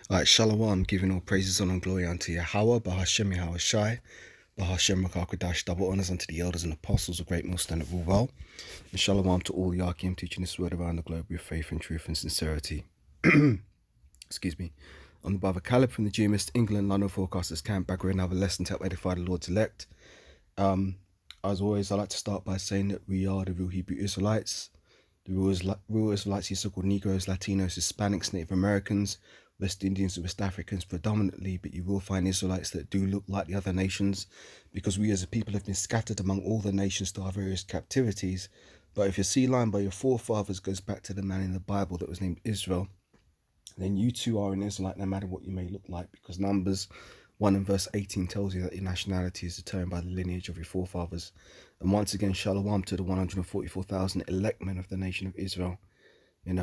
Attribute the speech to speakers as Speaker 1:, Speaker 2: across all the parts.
Speaker 1: Alright, Shalom, giving all praises, honor, and glory unto Yahweh, Bahashem Yahweh Shai, Bahashem Rakakadash, double honors unto the elders and apostles of Great Millstone of all well, and Shalom to all Yakim teaching this word around the globe with faith and truth and sincerity. Excuse me. I'm the brother Caleb from the GMist England London Forecasters Camp, back with another lesson to help edify the Lord's elect. As always, I like to start by saying that we are the real Hebrew Israelites. The real Israelites, these so-called Negroes, Latinos, Hispanics, Native Americans, West Indians, West Africans predominantly, but you will find Israelites that do look like the other nations, because we as a people have been scattered among all the nations to our various captivities. But if your sea line by your forefathers goes back to the man in the Bible that was named Israel, then you too are an Israelite no matter what you may look like, because Numbers 1 and verse 18 tells you that your nationality is determined by the lineage of your forefathers. And once again, shalom to the 144,000 elect men of the nation of Israel, and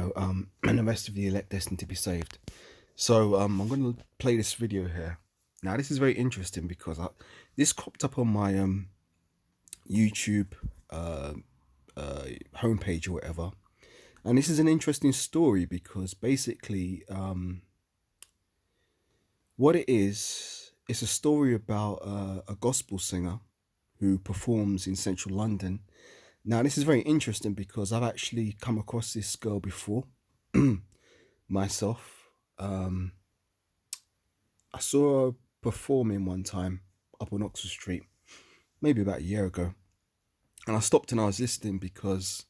Speaker 1: the rest of the elect destined to be saved. So I'm going to play this video here. Now, this is very interesting because this cropped up on my YouTube homepage or whatever. And this is an interesting story because basically what it is, it's a story about a gospel singer who performs in central London. Now, this is very interesting because I've actually come across this girl before myself. I saw her performing one time up on Oxford Street, maybe about a year ago. And I stopped and I was listening because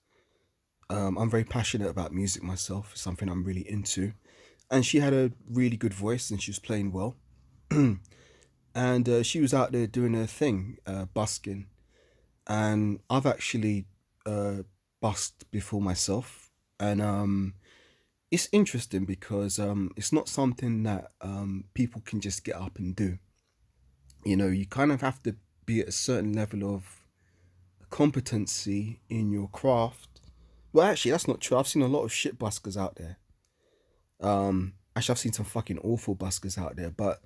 Speaker 1: I'm very passionate about music myself. It's something I'm really into. And she had a really good voice and she was playing well. And she was out there doing her thing, busking. And I've actually busked before myself. And it's interesting because it's not something that people can just get up and do. You know, you kind of have to be at a certain level of competency in your craft. Well, actually, that's not true. I've seen a lot of shit buskers out there. Actually, I've seen some fucking awful buskers out there. But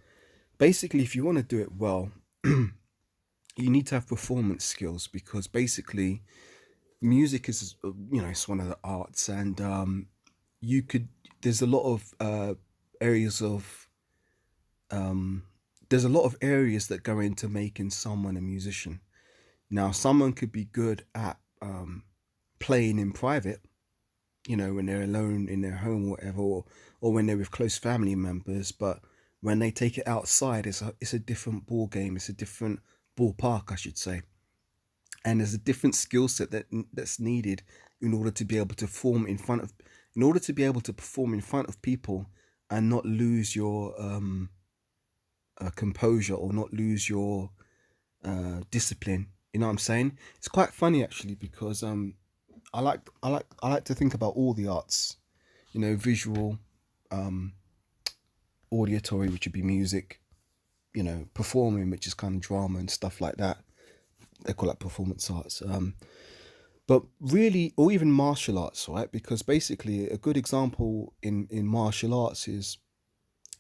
Speaker 1: basically, if you want to do it well, you need to have performance skills, because basically, music is, it's one of the arts, and there's a lot of areas of, there's a lot of areas that go into making someone a musician. Now, someone could be good at playing in private, when they're alone in their home or whatever, or when they're with close family members. But when they take it outside, it's a different ball game. It's a different ballpark, I should say. And there's a different skill set that's needed in order to be able to perform in front of people and not lose your composure, or not lose your discipline. You know what I'm saying? It's quite funny actually, because I like to think about all the arts, visual, auditory, which would be music, performing, which is kind of drama and stuff like that. They call that performance arts. But really, or even martial arts, right? Because basically a good example in martial arts is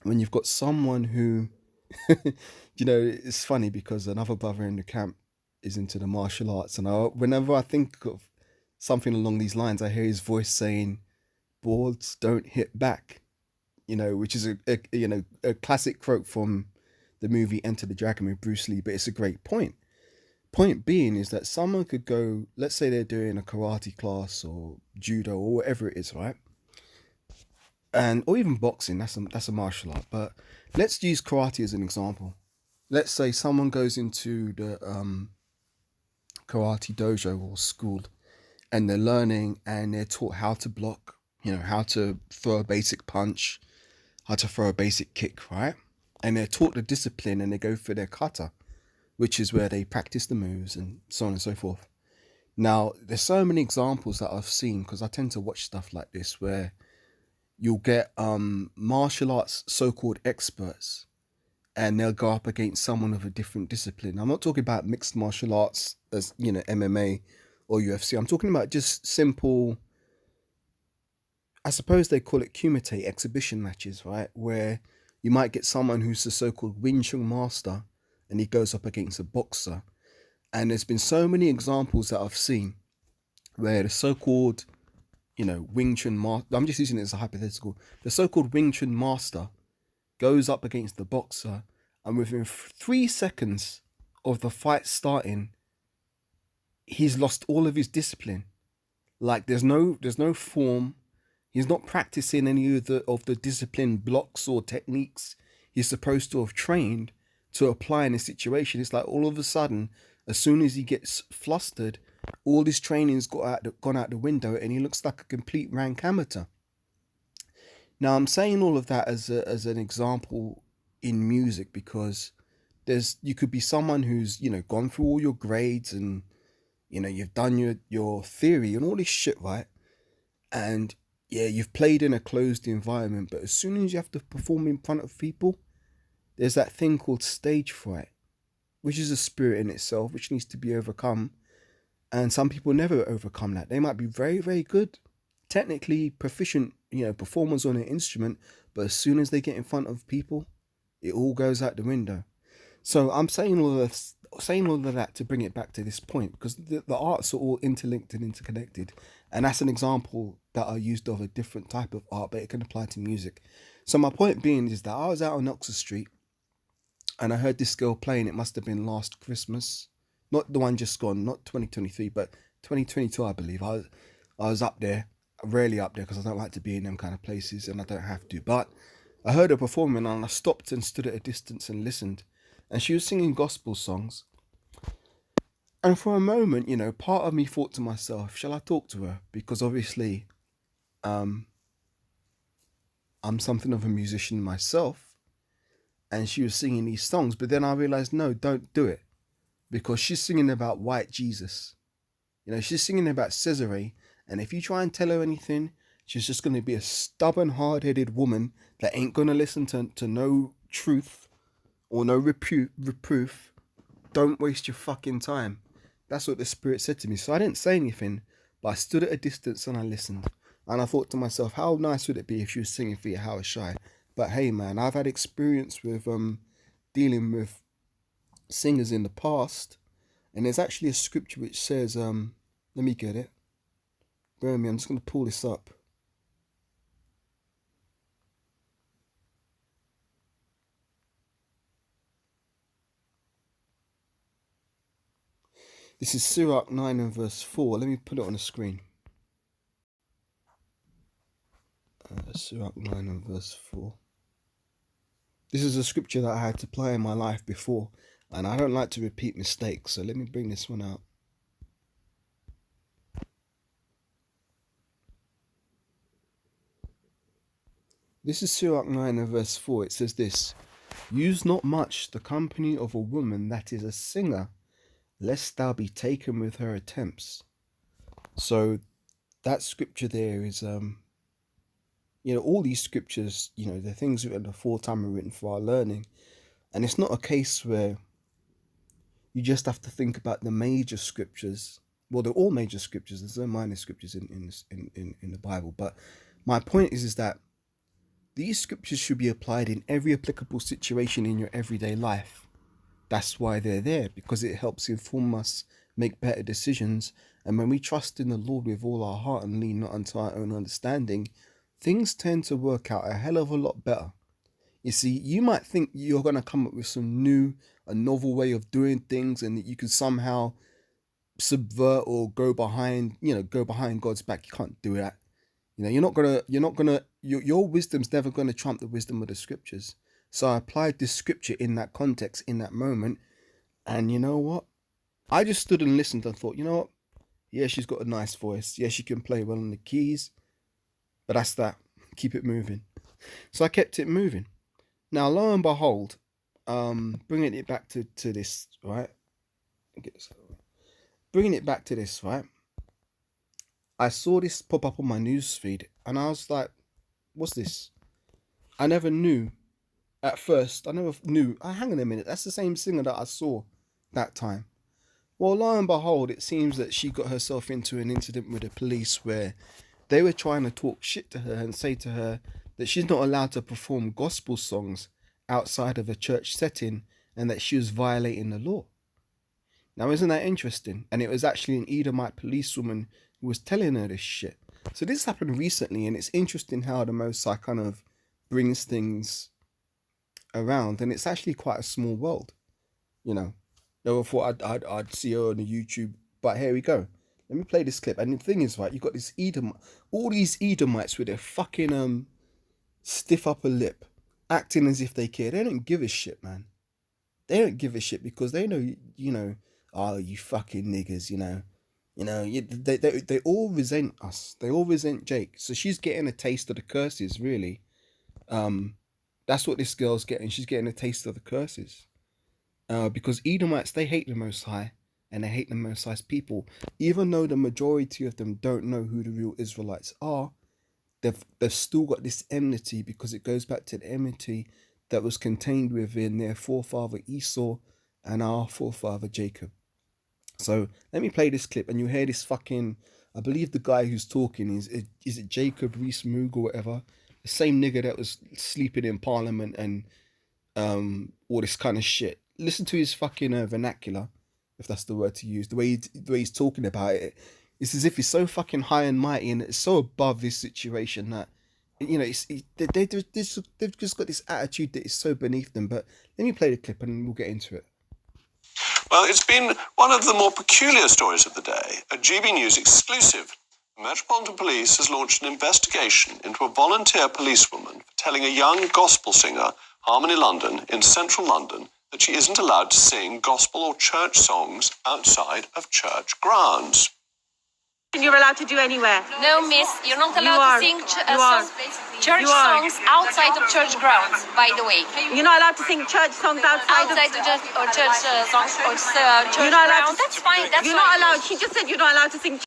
Speaker 1: when you've got someone who, it's funny because another brother in the camp is into the martial arts, and whenever I think of something along these lines, I hear his voice saying, "Boards don't hit back," which is a classic quote from the movie Enter the Dragon with Bruce Lee. But it's a great point. Point being is that someone could go, let's say they're doing a karate class or judo or whatever it is, right? Or even boxing. That's a martial art. But let's use karate as an example. Let's say someone goes into the karate dojo or school, and they're learning and they're taught how to block, how to throw a basic punch, how to throw a basic kick, right? And they're taught the discipline, and they go for their kata, which is where they practice the moves and so on and so forth. Now, there's so many examples that I've seen, because I tend to watch stuff like this, where you'll get martial arts so-called experts, and they'll go up against someone of a different discipline. I'm not talking about mixed martial arts as, MMA or UFC. I'm talking about just simple, I suppose they call it kumite, exhibition matches, right? Where you might get someone who's the so-called Wing Chun master, and he goes up against a boxer. And there's been so many examples that I've seen where the so-called, Wing Chun master, I'm just using it as a hypothetical, the so-called Wing Chun master goes up against the boxer, and within 3 seconds of the fight starting, he's lost all of his discipline. Like there's no form. He's not practicing any of the discipline blocks or techniques he's supposed to have trained to apply in a situation. It's like all of a sudden, as soon as he gets flustered, all his training's gone out the window, and he looks like a complete rank amateur. Now I'm saying all of that as an example in music, because you could be someone who's gone through all your grades, and you've done your theory and all this shit, right? And yeah, you've played in a closed environment, but as soon as you have to perform in front of people, there's that thing called stage fright, which is a spirit in itself, which needs to be overcome. And some people never overcome that. They might be very, very good, technically proficient, performers on an instrument, but as soon as they get in front of people, it all goes out the window. So I'm saying all of that to bring it back to this point, because the arts are all interlinked and interconnected, and that's an example that I used of a different type of art, but it can apply to music. So my point being is that I was out on Oxford Street, and I heard this girl playing. It must have been last Christmas, not the one just gone, not 2023, but 2022, I believe. I was up there, rarely up there, because I don't like to be in them kind of places, and I don't have to. But I heard her performing, and I stopped and stood at a distance and listened. And she was singing gospel songs. And for a moment, part of me thought to myself, shall I talk to her? Because obviously, I'm something of a musician myself, and she was singing these songs. But then I realized, no, don't do it, because she's singing about white Jesus. She's singing about Cesare, and if you try and tell her anything, she's just going to be a stubborn, hard-headed woman that ain't going to listen to no truth or no reproof. Don't waste your fucking time. That's what the Spirit said to me. So I didn't say anything, but I stood at a distance and I listened. And I thought to myself, how nice would it be if she was singing for your house shy? But hey, man, I've had experience with dealing with singers in the past. And there's actually a scripture which says, let me get it. Bear with me, I'm just going to pull this up. This is Sirach 9 and verse 4. Let me put it on the screen. Sirach 9 and verse 4. This is a scripture that I had to apply in my life before, and I don't like to repeat mistakes, so let me bring this one out. This is Sirach 9 and verse 4. It says this: use not much the company of a woman that is a singer, lest thou be taken with her attempts. So that scripture there is, all these scriptures, the things written aforetime are written for our learning. And it's not a case where you just have to think about the major scriptures. Well, they're all major scriptures. There's no minor scriptures in the Bible. But my point is that these scriptures should be applied in every applicable situation in your everyday life. That's why they're there, because it helps inform us, make better decisions. And when we trust in the Lord with all our heart and lean not unto our own understanding, things tend to work out a hell of a lot better. You see, you might think you're going to come up with some a novel way of doing things, and that you can somehow subvert or go behind God's back. You can't do that. Your wisdom's never going to trump the wisdom of the scriptures. So I applied this scripture in that context, in that moment. And you know what? I just stood and listened and thought, you know what? Yeah, she's got a nice voice. Yeah, she can play well on the keys. But that's that. Keep it moving. So I kept it moving. Now, lo and behold, bringing it back to this, right? Bringing it back to this, right? I saw this pop up on my news feed, and I was like, what's this? I never knew. At first, I never knew. Hang on a minute, that's the same singer that I saw that time. Well, lo and behold, it seems that she got herself into an incident with the police where they were trying to talk shit to her and say to her that she's not allowed to perform gospel songs outside of a church setting, and that she was violating the law. Now, isn't that interesting? And it was actually an Edomite policewoman who was telling her this shit. So this happened recently, and it's interesting how the Most High kind of brings things around, and it's actually quite a small world. You know, never thought I'd see her on the YouTube, but here we go. Let me play this clip. And the thing is, right, you got this all these Edomites with their fucking stiff upper lip, acting as if they care. They don't give a shit, man. They don't give a shit because they know, oh, you fucking niggers, they all resent us. They all resent Jake. So she's getting a taste of the curses, really. That's what this girl's getting. She's getting a taste of the curses. Because Edomites, they hate the Most High, and they hate the Most High's people. Even though the majority of them don't know who the real Israelites are, they've still got this enmity, because it goes back to the enmity that was contained within their forefather Esau and our forefather Jacob. So let me play this clip, and you hear this fucking, I believe the guy who's talking is it Jacob Rees-Mogg or whatever, the same nigga that was sleeping in Parliament and all this kind of shit. Listen to his fucking vernacular, if that's the word to use. The way he's talking about it, it's as if he's so fucking high and mighty, and it's so above this situation that, they've just got this attitude that is so beneath them. But let me play the clip and we'll get into it.
Speaker 2: Well, it's been one of the more peculiar stories of the day. A GB News exclusive. The Metropolitan Police has launched an investigation into a volunteer policewoman for telling a young gospel singer, Harmony London, in central London, that she isn't allowed to sing gospel or church songs outside of church grounds.
Speaker 3: You're allowed to do anywhere.
Speaker 4: No, miss, you're not allowed to sing church songs outside of church grounds, by the way.
Speaker 3: You're not allowed to sing church songs outside
Speaker 4: of church songs or church grounds. That's fine. That's
Speaker 3: You're not allowed. She just said you're not allowed to sing.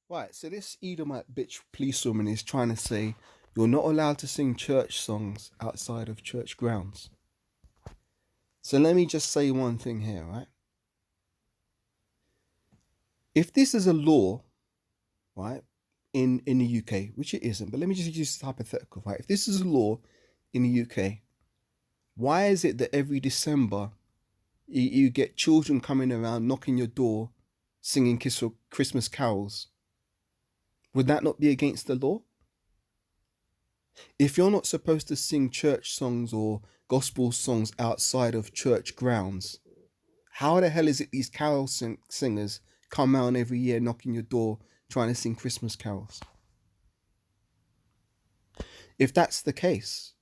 Speaker 1: Right, so this Edomite bitch policewoman is trying to say you're not allowed to sing church songs outside of church grounds. So let me just say one thing here, right? If this is a law, right, in the UK, which it isn't, but let me just use this hypothetical, right? If this is a law in the UK, why is it that every December you get children coming around knocking your door singing Christmas carols? Would that not be against the law? If you're not supposed to sing church songs or gospel songs outside of church grounds, how the hell is it these carol singers come out every year knocking your door trying to sing Christmas carols? If that's the case,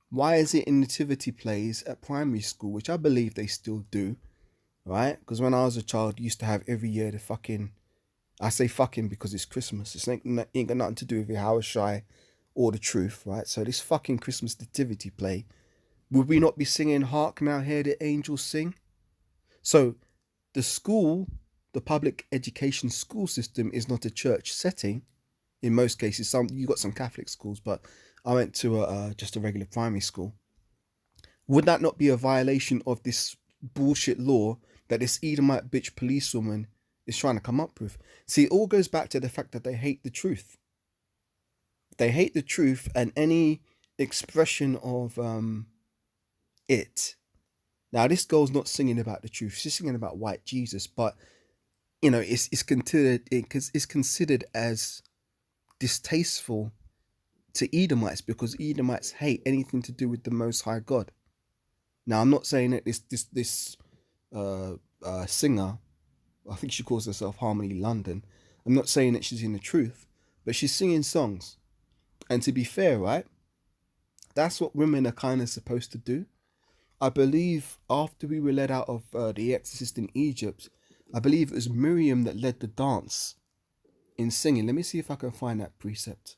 Speaker 1: why is it in nativity plays at primary school, which I believe they still do, right? Because when I was a child, you used to have every year the fucking, I say fucking because it's Christmas. It ain't got nothing to do with your how shy or the truth, right? So this fucking Christmas nativity play, would we not be singing Hark Now Hear the Angels Sing? So the school, the public education school system is not a church setting. In most cases, you got some Catholic schools, but I went to just a regular primary school. Would that not be a violation of this bullshit law that this Edomite bitch policewoman is trying to come up with? See, it all goes back to the fact that they hate the truth. They hate the truth and any expression of it. Now, this girl's not singing about the truth. She's singing about white Jesus, but it's considered as distasteful to Edomites because Edomites hate anything to do with the Most High God. Now, I'm not saying that this singer, I think she calls herself Harmony London, I'm not saying that she's in the truth, but she's singing songs. And to be fair, right, that's what women are kind of supposed to do. I believe after we were led out of the Exorcist in Egypt, I believe it was Miriam that led the dance in singing. Let me see if I can find that precept.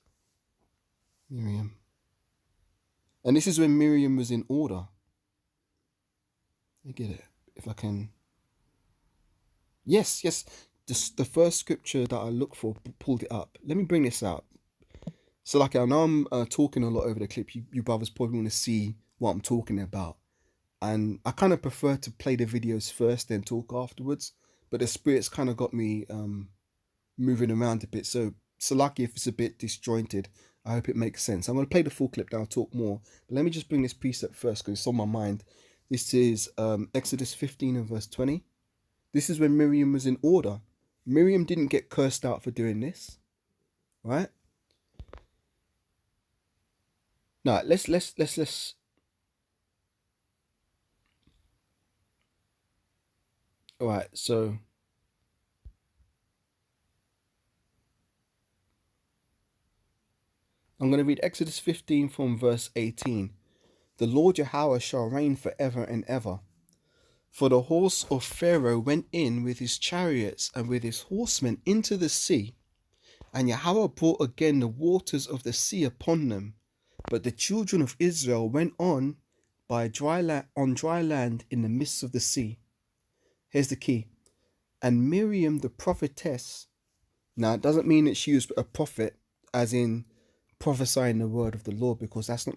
Speaker 1: Miriam. And this is when Miriam was in order. Let me get it, if I can. Yes. The first scripture that I looked for pulled it up. Let me bring this out. So like I know I'm talking a lot over the clip. You brothers probably want to see what I'm talking about. And I kind of prefer to play the videos first, then talk afterwards. But the Spirit's kind of got me moving around a bit. So lucky if it's a bit disjointed. I hope it makes sense. I'm going to play the full clip, then I'll talk more. But let me just bring this precept first because it's on my mind. This is Exodus 15 and verse 20. This is when Miriam was in order. Miriam didn't get cursed out for doing this. Right? Now, let's All right, so I'm going to read Exodus 15 from verse 18. The Lord Yahweh shall reign forever and ever. For the horse of Pharaoh went in with his chariots and with his horsemen into the sea, and Yahweh brought again the waters of the sea upon them. But the children of Israel went on by dry land in the midst of the sea. Here's the key. And Miriam the prophetess. Now it doesn't mean that she was a prophet, as in prophesying the word of the Lord, because that's not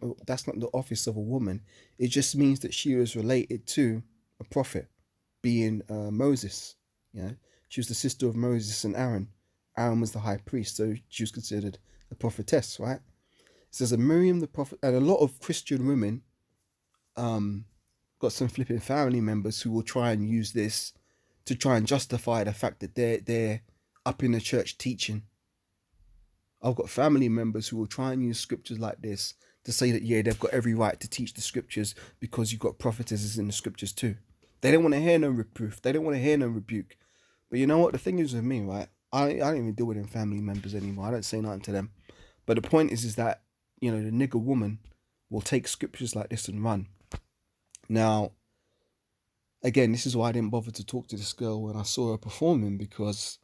Speaker 1: the office of a woman. It just means that she was related to a prophet, being Moses. You know, she was the sister of Moses and Aaron. Aaron was the high priest, so she was considered a prophetess, right? It says, and Miriam the prophet, and a lot of Christian women got some flipping family members who will try and use this to try and justify the fact that they're up in the church teaching. I've got family members who will try and use scriptures like this to say that, yeah, they've got every right to teach the scriptures because you've got prophetesses in the scriptures too. They don't want to hear no reproof. They don't want to hear no rebuke. But you know what? The thing is with me, right? I don't even deal with them family members anymore. I don't say nothing to them. But the point is that, you know, the nigger woman will take scriptures like this and run. Now, again, this is why I didn't bother to talk to this girl when I saw her performing, because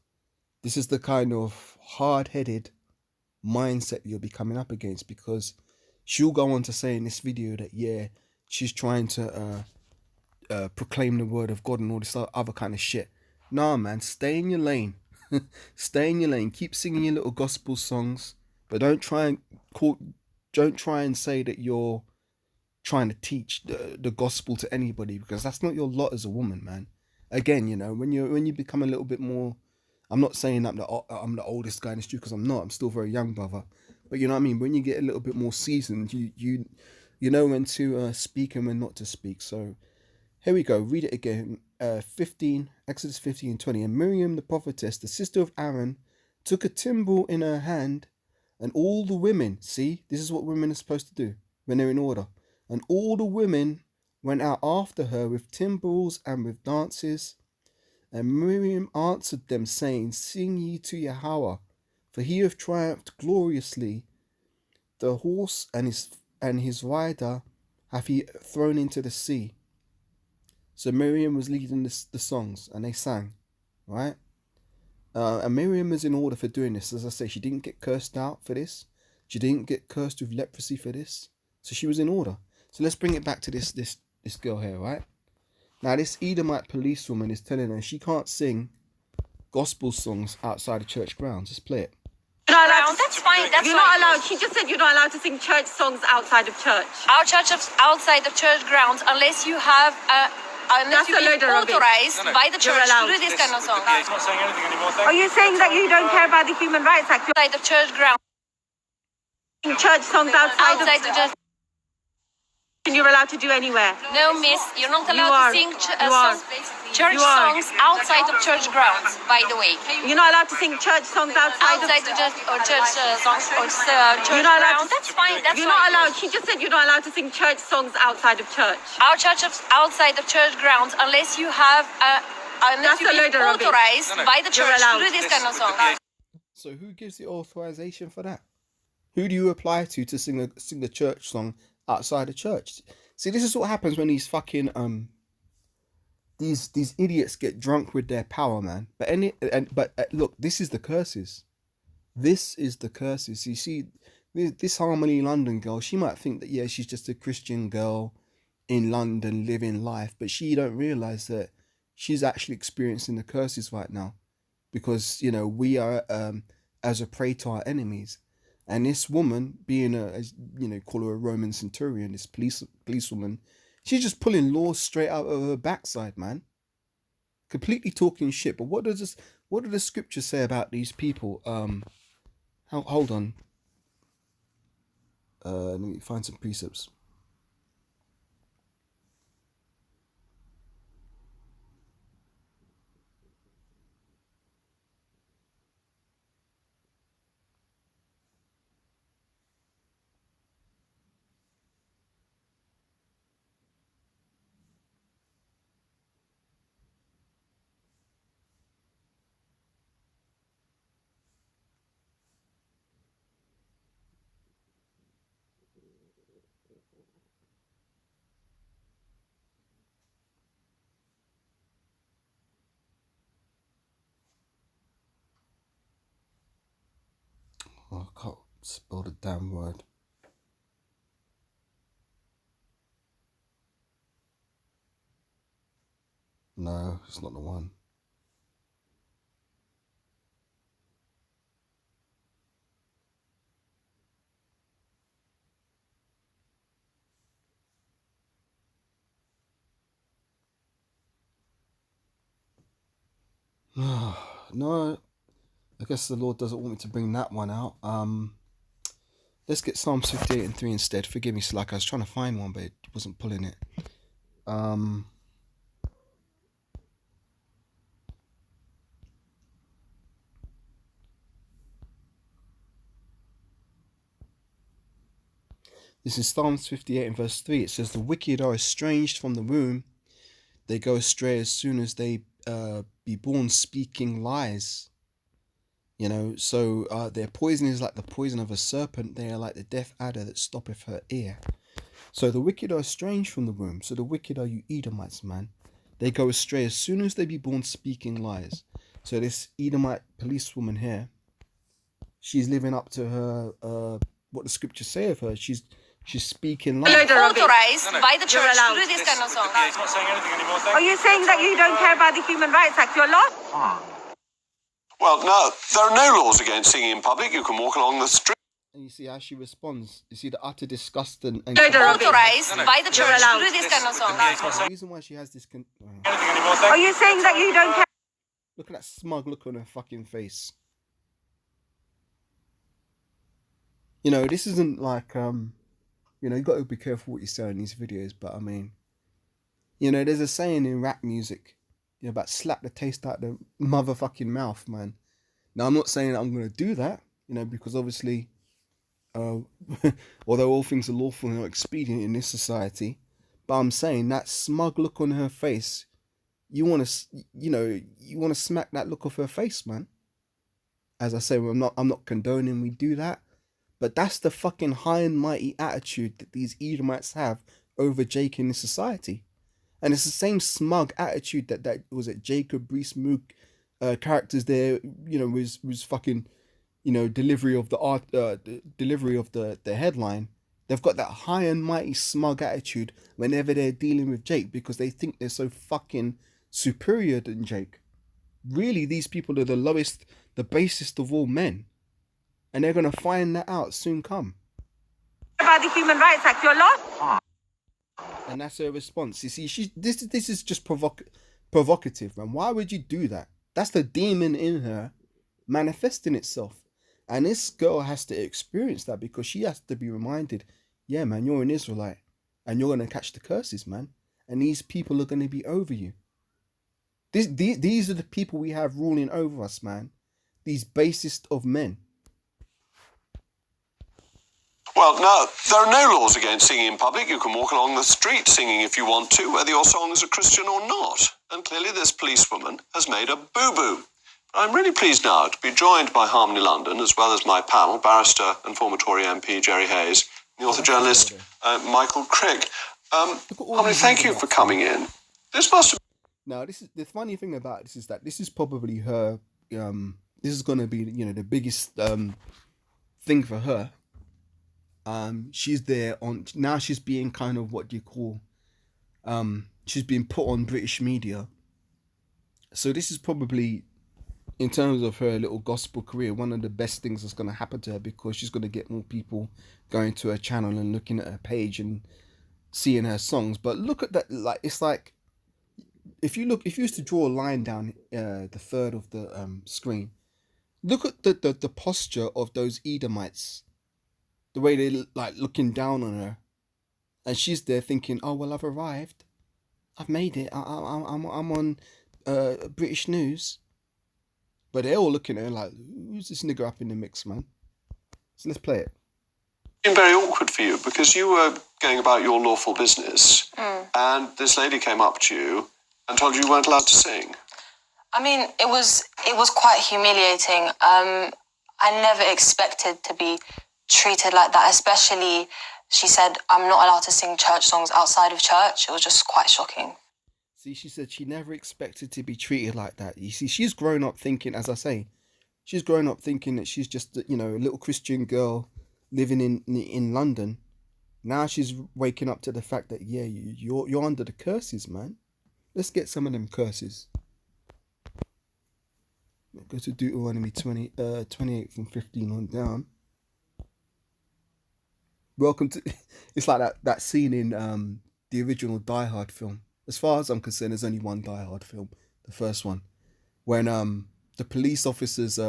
Speaker 1: this is the kind of hard-headed mindset you'll be coming up against, because she'll go on to say in this video that, yeah, she's trying to proclaim the word of God and all this other kind of shit. Nah, man, stay in your lane. Stay in your lane. Keep singing your little gospel songs, but don't try and say that you're trying to teach the gospel to anybody, because that's not your lot as a woman, man. Again, you know, when you become a little bit more, I'm not saying that I'm the oldest guy in the street, because I'm not. I'm still very young, brother. But you know what I mean? When you get a little bit more seasoned, you know when to speak and when not to speak. So here we go. Read it again. Exodus 15:20. And Miriam the prophetess, the sister of Aaron, took a timbrel in her hand, and all the women, see, this is what women are supposed to do when they're in order. And all the women went out after her with timbrels and with dances. And Miriam answered them, saying, sing ye to Yahweh, for he hath triumphed gloriously. The horse and his rider hath he thrown into the sea. So Miriam was leading the songs, and they sang, right? And Miriam was in order for doing this. As I say, she didn't get cursed out for this. She didn't get cursed with leprosy for this. So she was in order. So let's bring it back to this girl here, right? Now this Edomite policewoman is telling her she can't sing gospel songs outside of church grounds. Let's play it.
Speaker 3: You're not allowed
Speaker 4: That's fine. That's
Speaker 3: you're
Speaker 4: fine.
Speaker 3: not allowed. She just said you're not allowed to sing church songs outside of church.
Speaker 4: Our church is outside the church grounds unless you have
Speaker 3: That's
Speaker 4: you've
Speaker 3: a load
Speaker 4: been
Speaker 3: of rubbish.
Speaker 4: authorized by the
Speaker 3: You're
Speaker 4: church to
Speaker 3: allowed.
Speaker 4: do this kind of song.
Speaker 5: Yeah, he's not saying anything anymore.
Speaker 3: Are you saying that you don't care about the Human Rights Act? You're
Speaker 4: Outside the church grounds.
Speaker 3: singing church songs outside
Speaker 4: Outside the church.
Speaker 3: you're allowed to do anywhere.
Speaker 4: No, miss, you're not
Speaker 3: You
Speaker 4: allowed
Speaker 3: are.
Speaker 4: to sing
Speaker 3: You are.
Speaker 4: church
Speaker 3: You are.
Speaker 4: songs outside of church grounds, by the way.
Speaker 3: You're not allowed to sing church songs outside
Speaker 4: Outside the church songs or church
Speaker 3: You're not allowed
Speaker 4: grounds. That's fine. That's
Speaker 3: You're
Speaker 4: fine.
Speaker 3: not allowed. She just said you're not allowed to sing church songs outside of church.
Speaker 4: Our church is outside the church grounds unless you have unless
Speaker 3: That's
Speaker 4: you've
Speaker 3: a load
Speaker 4: been
Speaker 3: of rubbish.
Speaker 4: authorized by the
Speaker 3: You're
Speaker 4: church to
Speaker 3: allowed.
Speaker 4: do this kind of song.
Speaker 1: So who gives the authorization for that? Who do you apply to sing a church song outside the church? See, this is what happens when these fucking these idiots get drunk with their power, man. But look, this is the curses. This is the curses. You see, this Harmony London girl, she might think that, yeah, she's just a Christian girl in London living life, but she don't realize that she's actually experiencing the curses right now, because, you know, we are as a prey to our enemies. And this woman, being call her a Roman centurion, this policewoman, she's just pulling laws straight out of her backside, man. Completely talking shit. But what do the scriptures say about these people? Hold on. Let me find some precepts. Oh, I can't spell the damn word. No, it's not the one. No, I guess the Lord doesn't want me to bring that one out. Let's get Psalms 58 and 3 instead. Forgive me, Slack. I was trying to find one, but it wasn't pulling it. This is Psalms 58 and verse 3. It says, "The wicked are estranged from the womb. They go astray as soon as they be born, speaking lies." You know, so their poison is like the poison of a serpent. They are like the deaf adder that stoppeth her ear. So the wicked are estranged from the womb. So the wicked are you Edomites, man. They go astray as soon as they be born, speaking lies. So this Edomite policewoman here, she's living up to her what the scriptures say of her. She's speaking lies.
Speaker 4: Authorized by the church to do this kind of song.
Speaker 5: Yeah, he's not saying anything anymore.
Speaker 3: Are you saying that you don't care about the Human Rights Act? You're lost?
Speaker 2: Well, no, there are no laws against singing in public. You can walk along the street.
Speaker 1: And you see how she responds. You see the utter disgust and
Speaker 4: Authorized by the church to do this kind of song.
Speaker 5: Yeah, he's not saying
Speaker 1: the reason why she has this
Speaker 5: anything anymore.
Speaker 3: Are you saying that you don't care?
Speaker 1: look at that smug look on her fucking face. You know, this isn't like you know, you got to be careful what you say in these videos, but I mean, you know, there's a saying in rap music, you know, about slap the taste out the motherfucking mouth, man. Now, I'm not saying that I'm going to do that, you know, because obviously, although all things are lawful and not expedient in this society, but I'm saying that smug look on her face, you want to, you know, you want to smack that look off her face, man. As I say, I'm not condoning we do that, but that's the fucking high and mighty attitude that these Edomites have over Jake in this society. And it's the same smug attitude that was it Jacob Rees-Mogg characters there, you know, was fucking, you know, delivery of the art, delivery of the headline. They've got that high and mighty smug attitude whenever they're dealing with Jake because they think they're so fucking superior than Jake. Really, these people are the lowest, the basest of all men, and they're gonna find that out soon come.
Speaker 3: About the Human Rights Act, you're lost?
Speaker 1: And that's her response. You see, this is just provocative, man. Why would you do that? That's the demon in her manifesting itself. And this girl has to experience that because she has to be reminded, yeah, man, you're an Israelite and you're going to catch the curses, man. And these people are going to be over you. These are the people we have ruling over us, man. These basest of men.
Speaker 2: Well, no, there are no laws against singing in public. You can walk along the street singing if you want to, whether your song is a Christian or not. And clearly this policewoman has made a boo-boo. I'm really pleased now to be joined by Harmony London, as well as my panel, barrister and former Tory MP Jerry Hayes, and the author-journalist Michael Craig. Harmony, thank you for coming in. This must have...
Speaker 1: Now, this is the funny thing about this is that this is probably her. This is going to be, you know, the biggest thing for her. She's there on now. She's being kind of what do you call? She's being put on British media. So this is probably, in terms of her little gospel career, one of the best things that's going to happen to her because she's going to get more people going to her channel and looking at her page and seeing her songs. But look at that, like it's like if you used to draw a line down the third of the screen, look at the posture of those Edomites. The way they like looking down on her, and she's there thinking, "Oh well, I've arrived, I've made it. I'm on British news." But they're all looking at her like, "Who's this nigger up in the mix, man?" So let's play it.
Speaker 2: It's been very awkward for you because you were going about your lawful business, and this lady came up to you and told you weren't allowed to sing.
Speaker 4: I mean, it was quite humiliating. I never expected to be treated like that, especially she said, I'm not allowed to sing church songs outside of church. It was just quite shocking.
Speaker 1: See, she said she never expected to be treated like that. You see, she's grown up thinking, as I say, she's grown up thinking that she's just, a little Christian girl living in London. Now she's waking up to the fact that, yeah, you're under the curses, man. Let's get some of them curses. Go to Deuteronomy 28 from 15 on down. Welcome to... It's like that scene in the original Die Hard film. As far as I'm concerned, there's only one Die Hard film, the first one, when the police officers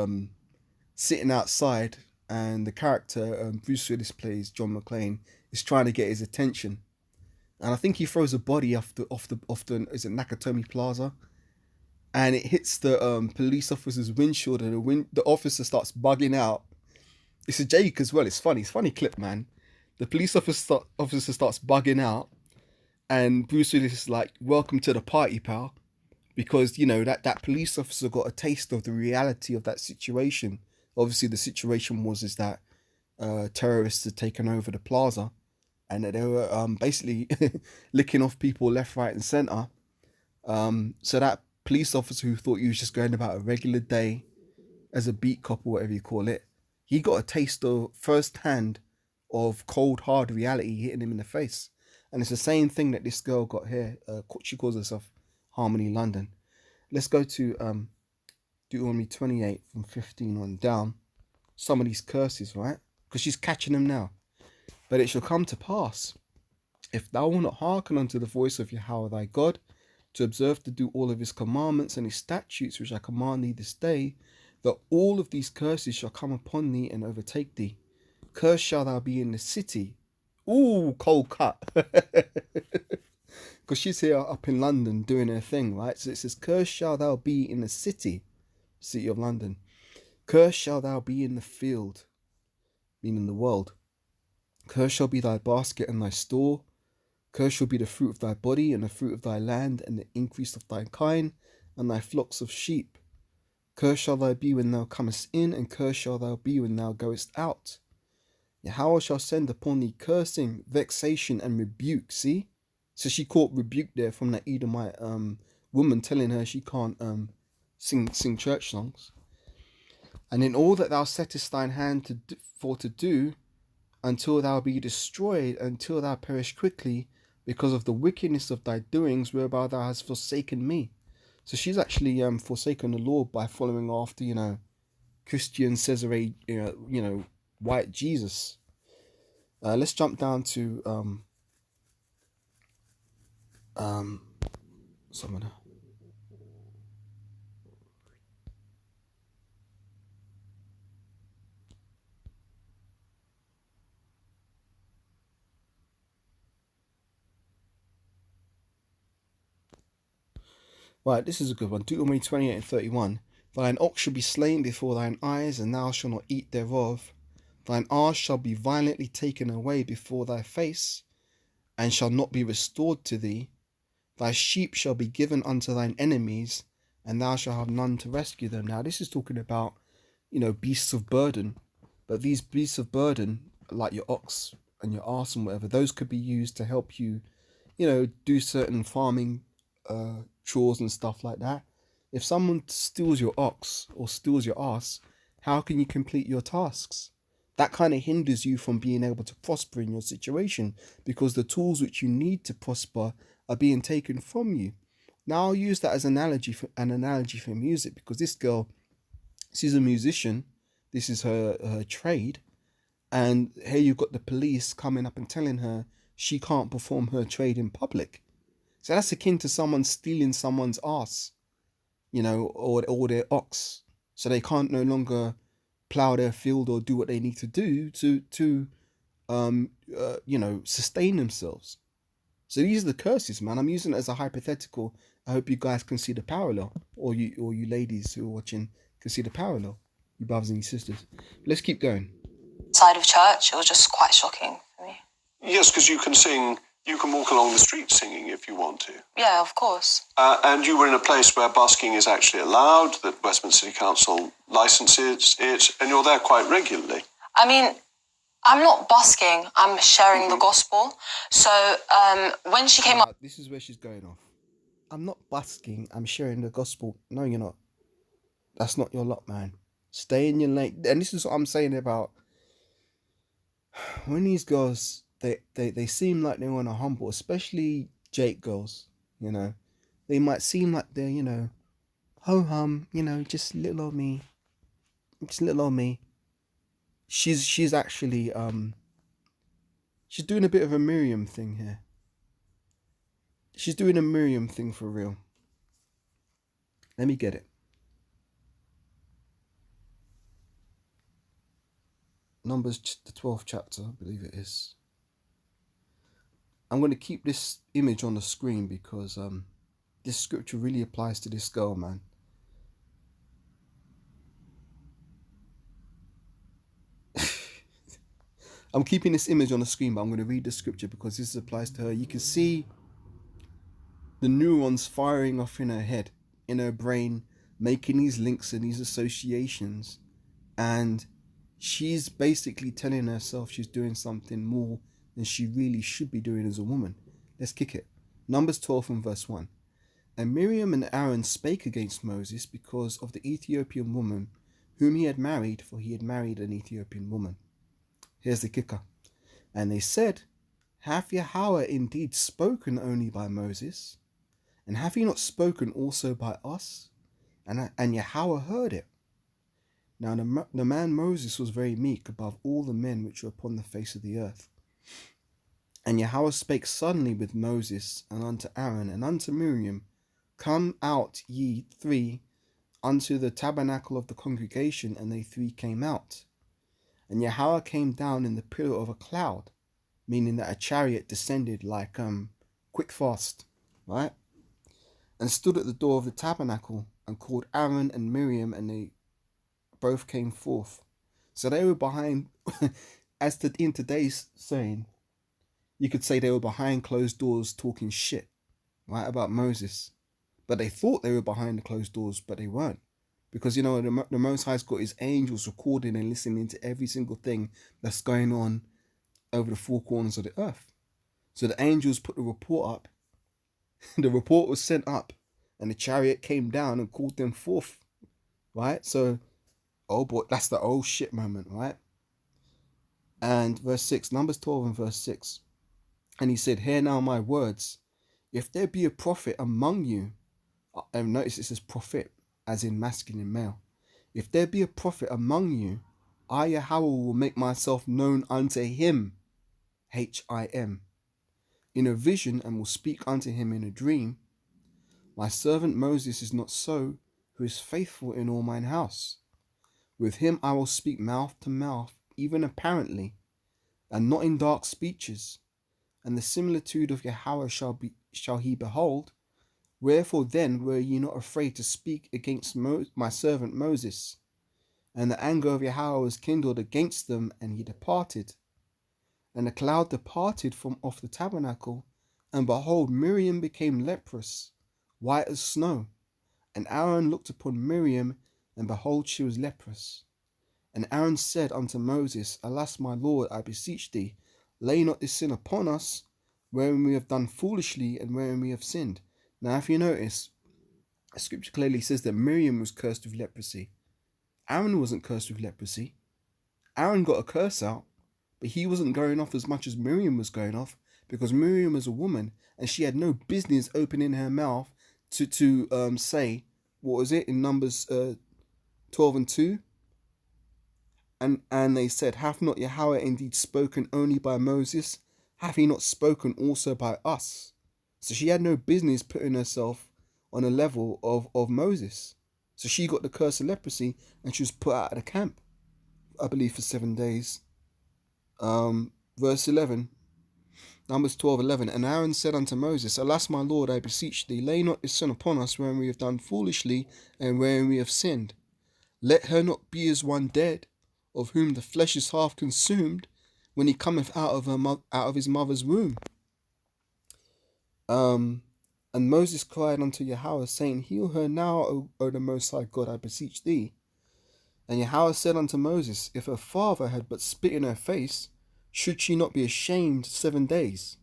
Speaker 1: sitting outside, and the character Bruce Willis plays John McClane is trying to get his attention, and I think he throws a body off the is it Nakatomi Plaza, and it hits the police officer's windshield, and the officer starts bugging out. It's a Jake as well. It's funny clip, man. The police officer starts bugging out. And Bruce Willis is like, welcome to the party, pal. Because, that police officer got a taste of the reality of that situation. Obviously, the situation is that terrorists had taken over the plaza. And that they were basically licking off people left, right and centre. So that police officer who thought he was just going about a regular day as a beat cop or whatever you call it, he got a taste of firsthand of cold, hard reality hitting him in the face. And it's the same thing that this girl got here. She calls herself Harmony London. Let's go to Deuteronomy 28 from 15 on down. Some of these curses, right? Because she's catching them now. But it shall come to pass, if thou wilt not hearken unto the voice of Yahweh thy God, to observe to do all of his commandments and his statutes which I command thee this day, that all of these curses shall come upon thee and overtake thee. Cursed shall thou be in the city. Ooh, cold cut. Because she's here up in London doing her thing, right? So it says, cursed shall thou be in the city of London. Cursed shall thou be in the field, meaning the world. Cursed shall be thy basket and thy store. Cursed shall be the fruit of thy body and the fruit of thy land and the increase of thy kine and thy flocks of sheep. Cursed shall thou be when thou comest in, and cursed shall thou be when thou goest out. Yahweh shall send upon thee cursing, vexation, and rebuke. See? So she caught rebuke there from that Edomite woman telling her she can't sing church songs. And in all that thou settest thine hand to do, until thou be destroyed, until thou perish quickly, because of the wickedness of thy doings, whereby thou hast forsaken me. So she's actually forsaken the Lord by following after, Christian Cesare, white Jesus. Let's jump down to some of the... Right, this is a good one. Deuteronomy 28 and 31. Thine ox shall be slain before thine eyes, and thou shalt not eat thereof. Thine ass shall be violently taken away before thy face, and shall not be restored to thee. Thy sheep shall be given unto thine enemies, and thou shalt have none to rescue them. Now, this is talking about, beasts of burden. But these beasts of burden, like your ox and your ass and whatever, those could be used to help you, do certain farming chores and stuff like that. If someone steals your ox or steals your ass, how can you complete your tasks? That kind of hinders you from being able to prosper in your situation, because the tools which you need to prosper are being taken from you. Now I'll use that as an analogy for music, because this girl, she's a musician. This is her trade. And here you've got the police coming up and telling her she can't perform her trade in public. So that's akin to someone stealing someone's ass, or their ox. So they can't no longer plow their field or do what they need to do to sustain themselves. So these are the curses, man. I'm using it as a hypothetical. I hope you guys can see the parallel, or you ladies who are watching can see the parallel, you brothers and you sisters. Let's keep going.
Speaker 4: Side of church, it was just quite shocking for me.
Speaker 2: Yes, because you can sing, you can walk along the street singing if you want to.
Speaker 4: Yeah, of course.
Speaker 2: And you were in a place where busking is actually allowed, that Westminster City Council licenses it, and you're there quite regularly.
Speaker 4: I mean, I'm not busking, I'm sharing the gospel. So when she came up...
Speaker 1: This is where she's going off. I'm not busking, I'm sharing the gospel. No, you're not. That's not your lot, man. Stay in your lane. And this is what I'm saying about when these girls, they seem like they want to humble, especially Jake girls, you know. They might seem like they're, you know, ho-hum, you know, just little old me. Just little old me. She's actually, she's doing a bit of a Miriam thing here. She's doing a Miriam thing for real. Let me get it. Numbers, the 12th chapter, I believe it is. I'm going to keep this image on the screen because this scripture really applies to this girl, man. I'm keeping this image on the screen, but I'm going to read the scripture because this applies to her. You can see the neurons firing off in her head, in her brain, making these links and these associations. And she's basically telling herself she's doing something more than she really should be doing as a woman. Let's kick it. Numbers 12 and verse 1. And Miriam and Aaron spake against Moses because of the Ethiopian woman whom he had married, for he had married an Ethiopian woman. Here's the kicker. And they said, hath Yahweh indeed spoken only by Moses? And hath he not spoken also by us? And Yahweh heard it. Now the man Moses was very meek above all the men which were upon the face of the earth. And Yahweh spake suddenly with Moses, and unto Aaron, and unto Miriam, come out ye three unto the tabernacle of the congregation, and they three came out. And Yahweh came down in the pillar of a cloud, meaning that a chariot descended like quick fast, right? And stood at the door of the tabernacle, and called Aaron and Miriam, and they both came forth. So they were behind, in today's saying, you could say they were behind closed doors talking shit, right, about Moses. But they thought they were behind the closed doors, but they weren't. Because, you know, the Most High's got his angels recording and listening to every single thing that's going on over the four corners of the earth. So the angels put the report up. The report was sent up. And the chariot came down and called them forth. Right? So, oh boy, that's the oh shit moment, right? And verse 6, Numbers 12 and verse 6. And he said, hear now my words. If there be a prophet among you, and notice it says prophet, as in masculine male. If there be a prophet among you, I, Yahweh, will make myself known unto him, H-I-M, in a vision, and will speak unto him in a dream. My servant Moses is not so, who is faithful in all mine house. With him I will speak mouth to mouth, even apparently, and not in dark speeches. And the similitude of Yahweh shall he behold. Wherefore then were ye not afraid to speak against my servant Moses? And the anger of Yahweh was kindled against them, and he departed. And the cloud departed from off the tabernacle, and behold, Miriam became leprous, white as snow. And Aaron looked upon Miriam, and behold, she was leprous. And Aaron said unto Moses, alas, my Lord, I beseech thee, lay not this sin upon us, wherein we have done foolishly, and wherein we have sinned. Now, if you notice, scripture clearly says that Miriam was cursed with leprosy. Aaron wasn't cursed with leprosy. Aaron got a curse out, but he wasn't going off as much as Miriam was going off, because Miriam was a woman, and she had no business opening her mouth to say, what was it in Numbers 12 and 2? And they said, hath not Yahweh indeed spoken only by Moses? Hath he not spoken also by us? So she had no business putting herself on a level of Moses. So she got the curse of leprosy, and she was put out of the camp, I believe, for 7 days. Verse 11, Numbers 12:11. And Aaron said unto Moses, alas, my Lord, I beseech thee, lay not this sin upon us, wherein we have done foolishly, and wherein we have sinned. Let her not be as one dead, of whom the flesh is half consumed, when he cometh out of his mother's womb. And Moses cried unto Yahweh, saying, heal her now, O the Most High God, I beseech thee. And Yahweh said unto Moses, if her father had but spit in her face, should she not be ashamed 7 days?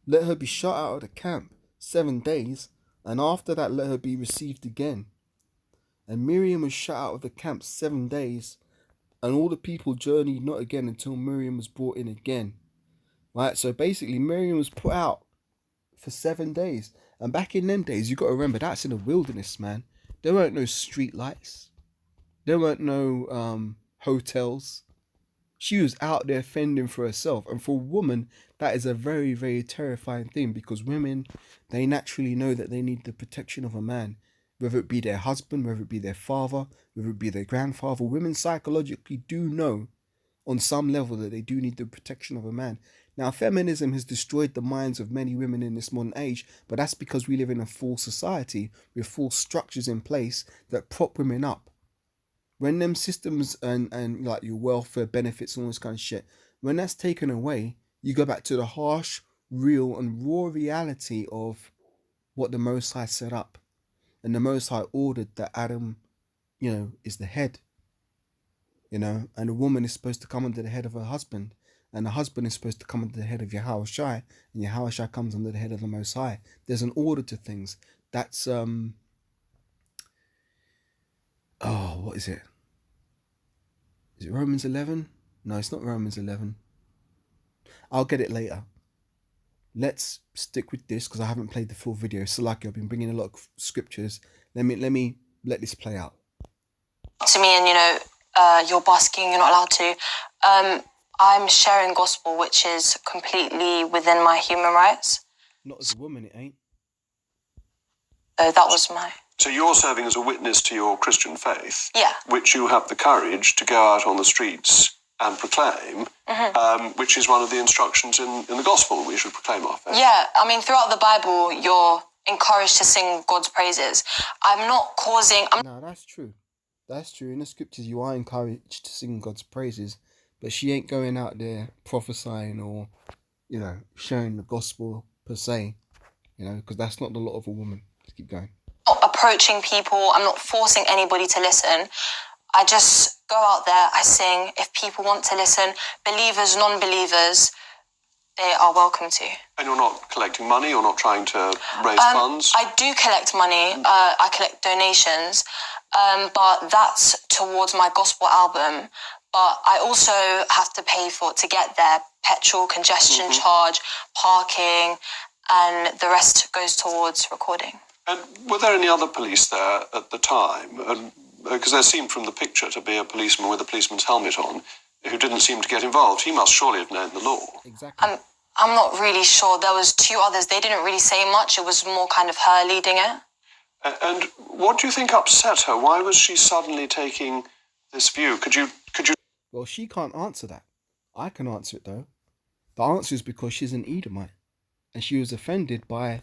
Speaker 1: Let her be shut out of the camp 7 days, and after that let her be received again. And Miriam was shut out of the camp 7 days, and all the people journeyed not again until Miriam was brought in again. Right, so basically Miriam was put out for 7 days. And back in them days, you got to remember, that's in the wilderness, man. There weren't no street lights. There weren't no hotels. She was out there fending for herself. And for a woman, that is a very, very terrifying thing, because women, they naturally know that they need the protection of a man. Whether it be their husband, whether it be their father, whether it be their grandfather. Women psychologically do know on some level that they do need the protection of a man. Now, feminism has destroyed the minds of many women in this modern age, but that's because we live in a false society with false structures in place that prop women up. When them systems and like your welfare benefits and all this kind of shit, when that's taken away, you go back to the harsh, real and raw reality of what the Most High set up. And the Most High ordered that Adam, is the head. And a woman is supposed to come under the head of her husband. And the husband is supposed to come under the head of Yahweh Shai. And Yahweh Shai comes under the head of the Most High. There's an order to things. That's, what is it? Is it Romans 11? No, it's not Romans 11. I'll get it later. Let's stick with this because I haven't played the full video. So like I've been bringing a lot of scriptures. Let this play out.
Speaker 4: To me, and you're basking, you're not allowed to. I'm sharing gospel, which is completely within my human rights.
Speaker 1: Not as a woman, it ain't.
Speaker 4: So that was my...
Speaker 2: So you're serving as a witness to your Christian faith,
Speaker 4: Yeah.
Speaker 2: which you have the courage to go out on the streets and proclaim, which is one of the instructions in the gospel. We should proclaim our faith.
Speaker 4: Yeah, I mean, throughout the Bible, you're encouraged to sing God's praises. I'm not causing...
Speaker 1: No, that's true. That's true. In the scriptures, you are encouraged to sing God's praises, but she ain't going out there prophesying or, sharing the gospel per se, because that's not the lot of a woman. Let's keep going.
Speaker 4: Not approaching people. I'm not forcing anybody to listen. I just go out there, I sing. If people want to listen, believers, non-believers, they are welcome to.
Speaker 2: And you're not collecting money? You're not trying to raise funds?
Speaker 4: I do collect money. I collect donations, but that's towards my gospel album. But I also have to pay to get there, petrol, congestion charge, parking, and the rest goes towards recording.
Speaker 2: And were there any other police there at the time? Because there seemed from the picture to be a policeman with a policeman's helmet on who didn't seem to get involved. He must surely have known the law.
Speaker 1: Exactly.
Speaker 4: I'm not really sure. There was 2 others. They didn't really say much. It was more kind of her leading it.
Speaker 2: And what do you think upset her? Why was she suddenly taking this view? Could you?
Speaker 1: Well, she can't answer that. I can answer it though. The answer is because she's an Edomite, and she was offended by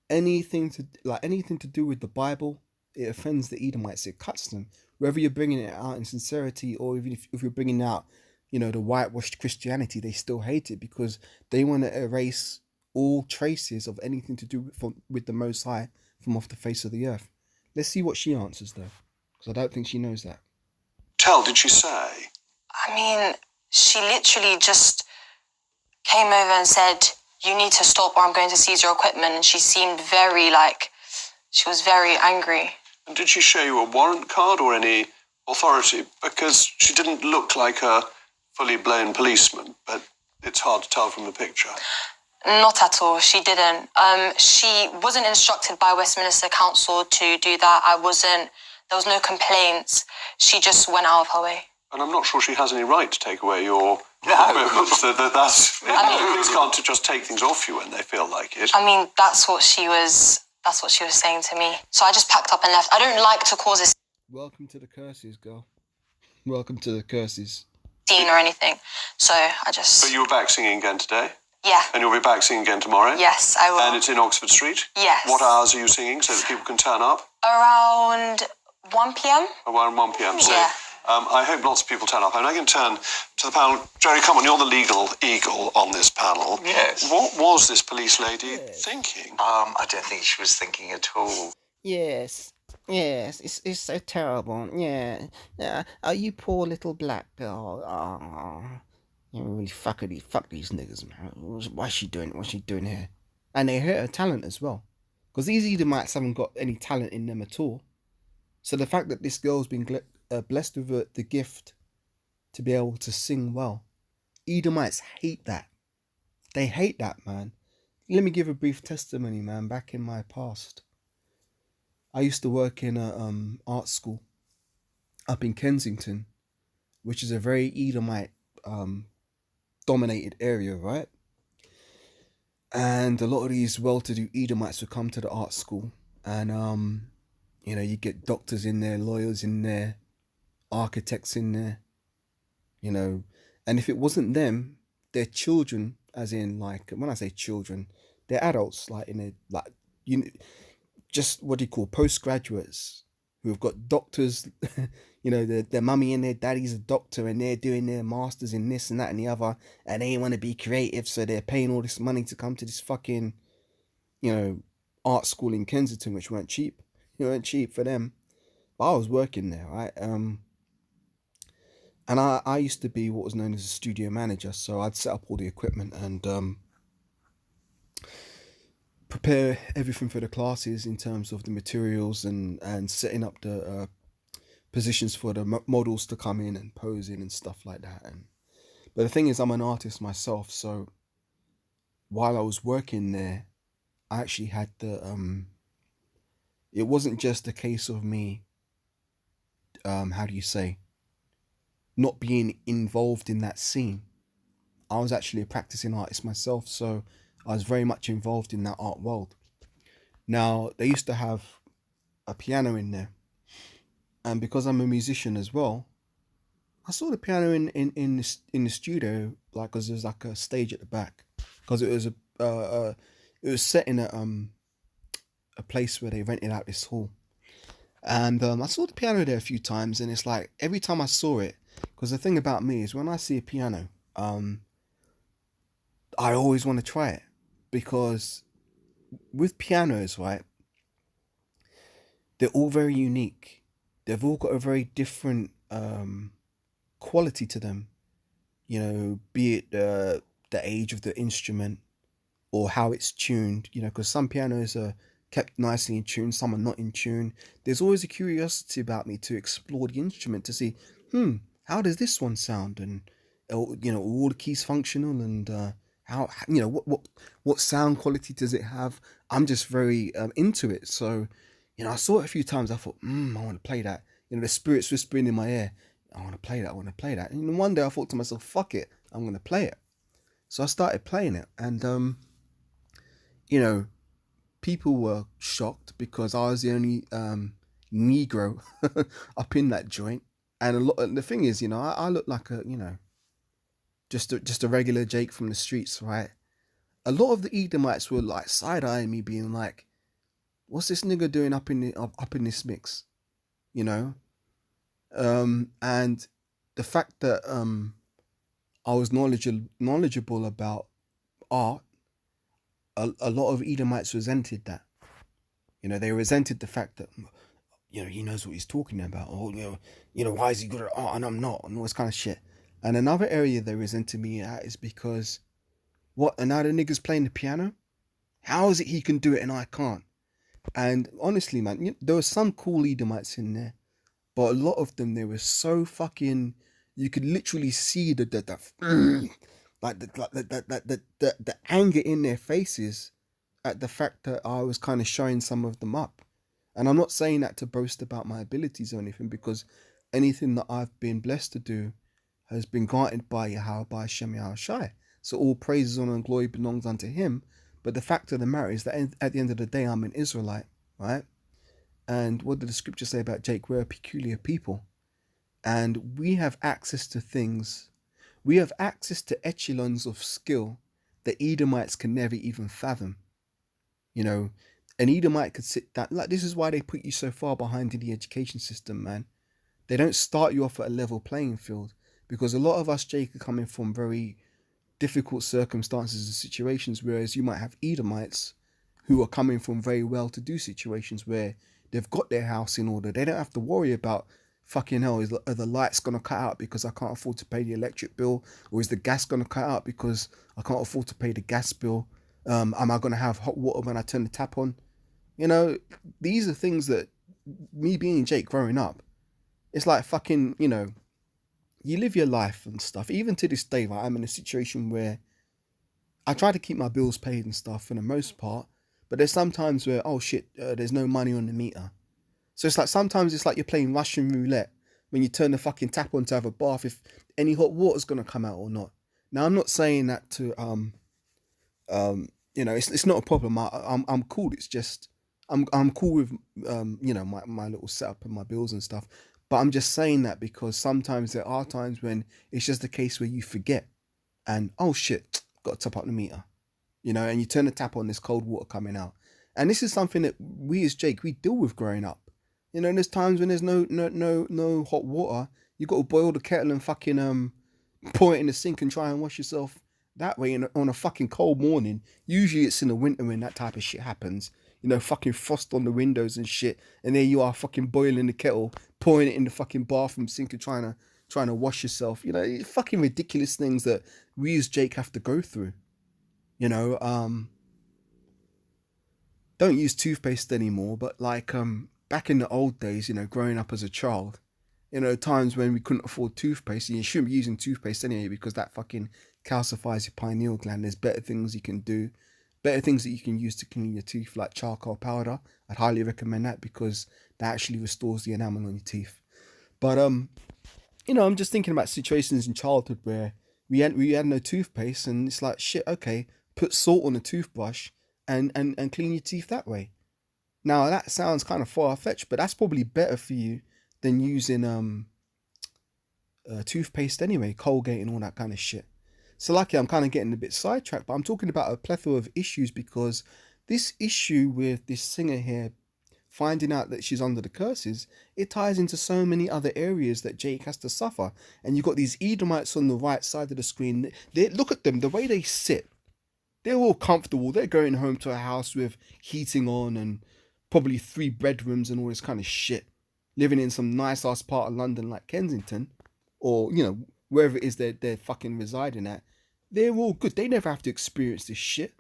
Speaker 1: anything to do with the Bible. It offends the Edomites. It cuts them. Whether you're bringing it out in sincerity or even if you're bringing out, the whitewashed Christianity, they still hate it because they want to erase all traces of anything to do with the Most High from off the face of the earth. Let's see what she answers though, because I don't think she knows that.
Speaker 2: Did she say?
Speaker 4: I mean, she literally just came over and said, you need to stop or I'm going to seize your equipment. And she seemed she was very angry.
Speaker 2: And did she show you a warrant card or any authority? Because she didn't look like a fully blown policeman, but it's hard to tell from the picture.
Speaker 4: Not at all. She didn't. She wasn't instructed by Westminster Council to do that. There was no complaints. She just went out of her way.
Speaker 2: And I'm not sure she has any right to take away your equipment. Police can't just take things off you when they feel like it.
Speaker 4: I mean, that's what she was saying to me. So I just packed up and left. I don't like to cause a
Speaker 1: Welcome to the curses, girl. Welcome to the curses.
Speaker 4: Scene or anything. So I just...
Speaker 2: But you were back singing again today?
Speaker 4: Yeah.
Speaker 2: And you'll be back singing again tomorrow?
Speaker 4: Yes, I will.
Speaker 2: And it's in Oxford Street?
Speaker 4: Yes.
Speaker 2: What hours are you singing so that people can turn up?
Speaker 4: Around 1 p.m.
Speaker 2: Around 1 p.m. So
Speaker 4: yeah.
Speaker 2: I hope lots of people turn up. I'm now going to turn to the panel. Jerry, come on, you're the legal eagle on this panel.
Speaker 6: Yes.
Speaker 2: What was this police lady thinking?
Speaker 6: I don't think she was thinking at all.
Speaker 1: Yes. Yes, it's so terrible. Yeah, yeah. Oh, you poor little black girl. Oh, you really fuck these niggas, man. What's she doing? What's she doing here? And they hurt her talent as well, because these Edomites haven't got any talent in them at all. So the fact that this girl's been blessed with the gift to be able to sing well, Edomites hate that. They hate that, man. Let me give a brief testimony, man. Back in my past, I used to work in a art school up in Kensington, which is a very Edomite dominated area, right? And a lot of these well-to-do Edomites would come to the art school, and you know, you get doctors in there, lawyers in there, architects in there, you know, and if it wasn't them, their children, as in, like, when I say children, they're adults, like in a, like, you just what do you call postgraduates who've got doctors, you know, their mummy and their daddy's a doctor and they're doing their masters in this and that and the other, and they want to be creative, so they're paying all this money to come to this fucking, you know, art school in Kensington, which weren't cheap. It weren't cheap for them. But I was working there, right? And I used to be what was known as a studio manager, so I'd set up all the equipment and prepare everything for the classes in terms of the materials and setting up the positions for the models to come in and pose in and stuff like that. But the thing is, I'm an artist myself, so while I was working there, I actually had the it wasn't just a case of me how do you say, not being involved in that scene. I was actually a practicing artist myself, so I was very much involved in that art world. Now, they used to have a piano in there, and because I'm a musician as well, I saw the piano in the studio, like, cause there's like a stage at the back, cause it was it was set in a place where they rented out this hall, and I saw the piano there a few times, and it's like every time I saw it, because the thing about me is when I see a piano, I always want to try it, because with pianos, right, they're all very unique. They've all got a very different quality to them, you know, be it the age of the instrument or how it's tuned, you know, because some pianos are kept nicely in tune, some are not in tune. There's always a curiosity about me to explore the instrument to see, how does this one sound, and you know, all the keys functional, and how, you know, what sound quality does it have? I'm just very into it. So, you know, I saw it a few times. I thought, I want to play that. You know, the spirit's whispering in my ear, I want to play that. I want to play that. And one day I thought to myself, fuck it, I'm going to play it. So I started playing it, and you know, people were shocked because I was the only Negro up in that joint. And the thing is, you know, I look like a, you know, just a regular Jake from the streets, right? A lot of the Edomites were like side-eyeing me, being like, "What's this nigga doing up in this mix?" You know, and the fact that I was knowledgeable about art, a lot of Edomites resented that. You know, they resented the fact that, you know, he knows what he's talking about, or you know, why is he good at art and I'm not, and all this kind of shit. And another area they resented me at is because, what, and now the nigga's playing the piano? How is it he can do it and I can't? And honestly, man, there were some cool Edomites in there, but a lot of them, they were so fucking, you could literally see the anger in their faces at the fact that I was kind of showing some of them up. And I'm not saying that to boast about my abilities or anything, because anything that I've been blessed to do has been granted by Yahweh, by Hashem Yahweh Shai. So all praises, honor, and glory belongs unto him. But the fact of the matter is that at the end of the day, I'm an Israelite, right? And what did the scripture say about Jake? We're a peculiar people. And we have access to things. We have access to echelons of skill that Edomites can never even fathom. You know, an Edomite could sit down. Like, this is why they put you so far behind in the education system, man. They don't start you off at a level playing field, because a lot of us, Jake, are coming from very difficult circumstances and situations, whereas you might have Edomites who are coming from very well-to-do situations where They've got their house in order. They don't have to worry about, fucking hell, are the lights going to cut out because I can't afford to pay the electric bill? Or is the gas going to cut out because I can't afford to pay the gas bill? Am I going to have hot water when I turn the tap on? You know, these are things that, me being Jake growing up, it's like fucking, you know, you live your life and stuff. Even to this day, like, I'm in a situation where I try to keep my bills paid and stuff for the most part, but there's some times where, oh shit, there's no money on the meter. So it's like, sometimes it's like you're playing Russian roulette when you turn the fucking tap on to have a bath, if any hot water's going to come out or not. Now, I'm not saying that to, you know, it's not a problem. I'm cool. It's just, I'm cool with, you know, my little setup and my bills and stuff. But I'm just saying that because sometimes there are times when it's just a case where you forget and, oh shit, got to top up the meter, you know, and you turn the tap on, there's cold water coming out. And this is something that we as Jake, we deal with growing up. You know, and there's times when there's no hot water. You got to boil the kettle and fucking pour it in the sink and try and wash yourself that way on a fucking cold morning. Usually it's in the winter when that type of shit happens. You know, fucking frost on the windows and shit. And there you are fucking boiling the kettle, pouring it in the fucking bathroom sink and trying to wash yourself. You know, it's fucking ridiculous things that we as Jake have to go through. You know, don't use toothpaste anymore, but like, back in the old days, you know, growing up as a child, you know, times when we couldn't afford toothpaste, and you shouldn't be using toothpaste anyway because that fucking calcifies your pineal gland. There's better things you can do, better things that you can use to clean your teeth, like charcoal powder. I'd highly recommend that because that actually restores the enamel on your teeth. But you know, I'm just thinking about situations in childhood where we had no toothpaste, and it's like, shit, okay, put salt on a toothbrush and clean your teeth that way. Now that sounds kind of far-fetched, but that's probably better for you than using toothpaste anyway, Colgate and all that kind of shit. So lucky, I'm kind of getting a bit sidetracked, but I'm talking about a plethora of issues because this issue with this singer here finding out that she's under the curses, it ties into so many other areas that Jake has to suffer. And you've got these Edomites on the right side of the screen. Look at them, the way they sit. They're all comfortable. They're going home to a house with heating on and probably 3 bedrooms and all this kind of shit. Living in some nice ass part of London like Kensington, or, you know, wherever it is they're fucking residing at. They're all good. They never have to experience this shit.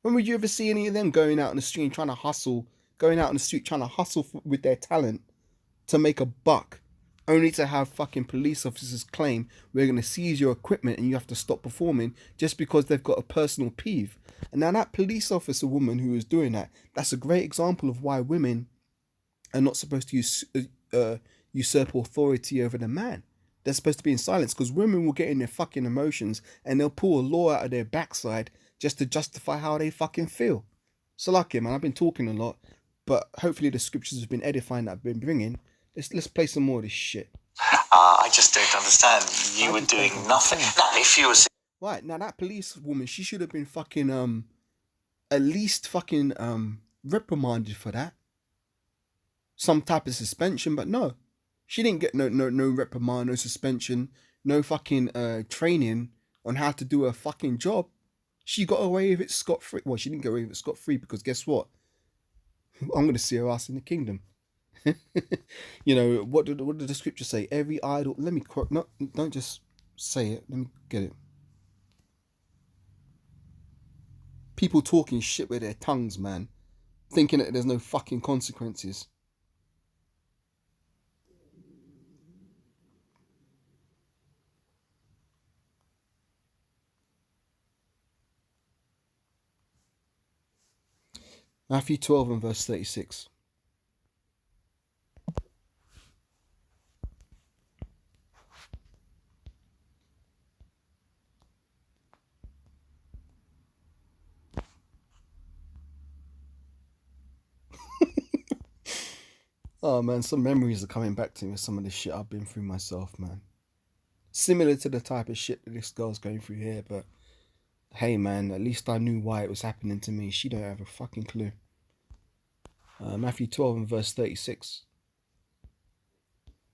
Speaker 1: When would you ever see any of them going out on the street trying to hustle with their talent to make a buck, only to have fucking police officers claim we're going to seize your equipment and you have to stop performing just because they've got a personal peeve? And now that police officer woman who was doing that, that's a great example of why women are not supposed to usurp authority over the man. They're supposed to be in silence, because women will get in their fucking emotions and they'll pull a law out of their backside just to justify how they fucking feel. So lucky, man, I've been talking a lot, but hopefully the scriptures have been edifying that I've been bringing. Let's play some more of this shit.
Speaker 6: I just don't understand. You were doing nothing. Now, if you were...
Speaker 1: Right, now that police woman, she should have been fucking, at least fucking, reprimanded for that. Some type of suspension, but no. She didn't get no reprimand, no suspension, no fucking, training on how to do her fucking job. She got away with it scot-free. Well, she didn't get away with it scot-free because guess what? I'm going to see her ass in the kingdom. You know, what did the scripture say? Every idol... Let me quote... No, don't just say it. Let me get it. People talking shit with their tongues, man. Thinking that there's no fucking consequences. Matthew 12 and verse 36. Oh man, some memories are coming back to me with some of the shit I've been through myself, man. Similar to the type of shit that this girl's going through here, but hey man, at least I knew why it was happening to me. She don't have a fucking clue. Matthew 12 and verse 36.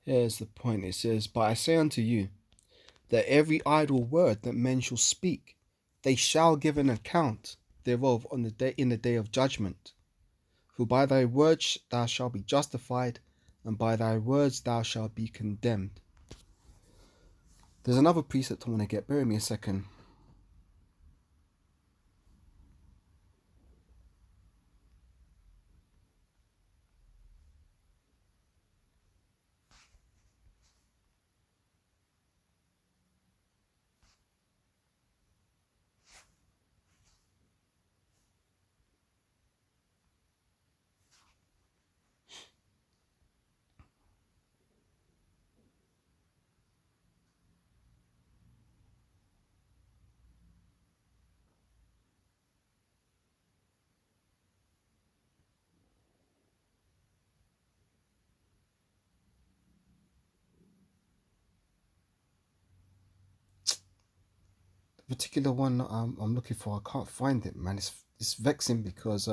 Speaker 1: Here's the point. It says, "But I say unto you, that every idle word that men shall speak, they shall give an account thereof in the day of judgment. For by thy words thou shalt be justified, and by thy words thou shalt be condemned. There's another precept I want to get. Bear with me a second. The particular one that I'm looking for, I can't find it, man. It's vexing because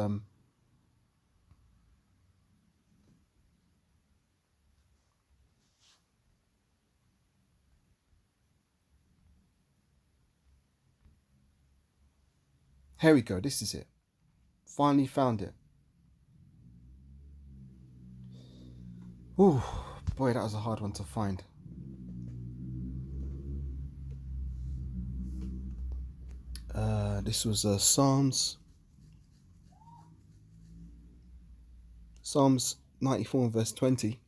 Speaker 1: here we go. This is it. Finally found it. Ooh, boy, that was a hard one to find. This was Psalms 94 and verse 20.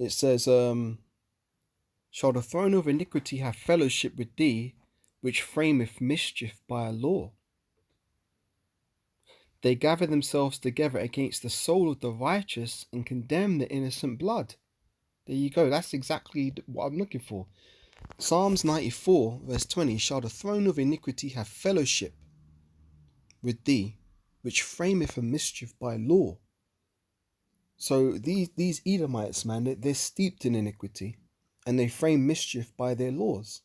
Speaker 1: It says, shall the throne of iniquity have fellowship with thee, which frameth mischief by a law? They gather themselves together against the soul of the righteous and condemn the innocent blood. There you go. That's exactly what I'm looking for. Psalms 94 verse 20. Shall the throne of iniquity have fellowship with thee, which frameth a mischief by law? So these Edomites, man, they're steeped in iniquity, and they frame mischief by their laws.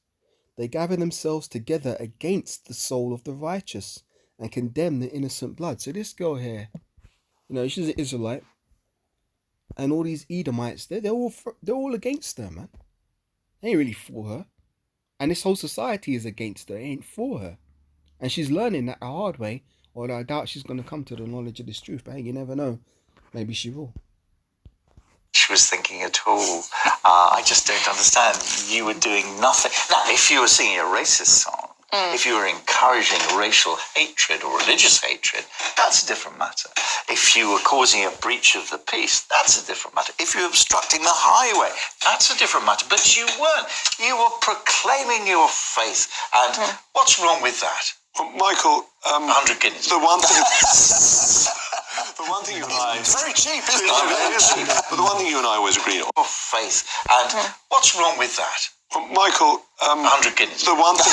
Speaker 1: They gather themselves together against the soul of the righteous and condemn the innocent blood. So this girl here, she's an Israelite, and all these Edomites, they're all against her, man. They ain't really for her, and this whole society is against her. It ain't for her, and she's learning that the hard way. Although I doubt she's going to come to the knowledge of this truth, but hey, you never know. Maybe she will.
Speaker 6: She was thinking at all. I just don't understand. You were doing nothing. Now, if you were singing a racist song, if you were encouraging racial hatred or religious hatred, that's a different matter. If you were causing a breach of the peace, that's a different matter. If you were obstructing the highway, that's a different matter. But you weren't. You were proclaiming your faith. And what's wrong with that?
Speaker 2: Michael,
Speaker 6: 100 guineas.
Speaker 2: The one thing... The one thing you and I...
Speaker 6: It's very cheap, isn't it?
Speaker 2: It is cheap. But the one thing you and I always agree on...
Speaker 6: Your faith. And what's wrong with that?
Speaker 2: Michael...
Speaker 6: 100 guineas.
Speaker 2: The one thing...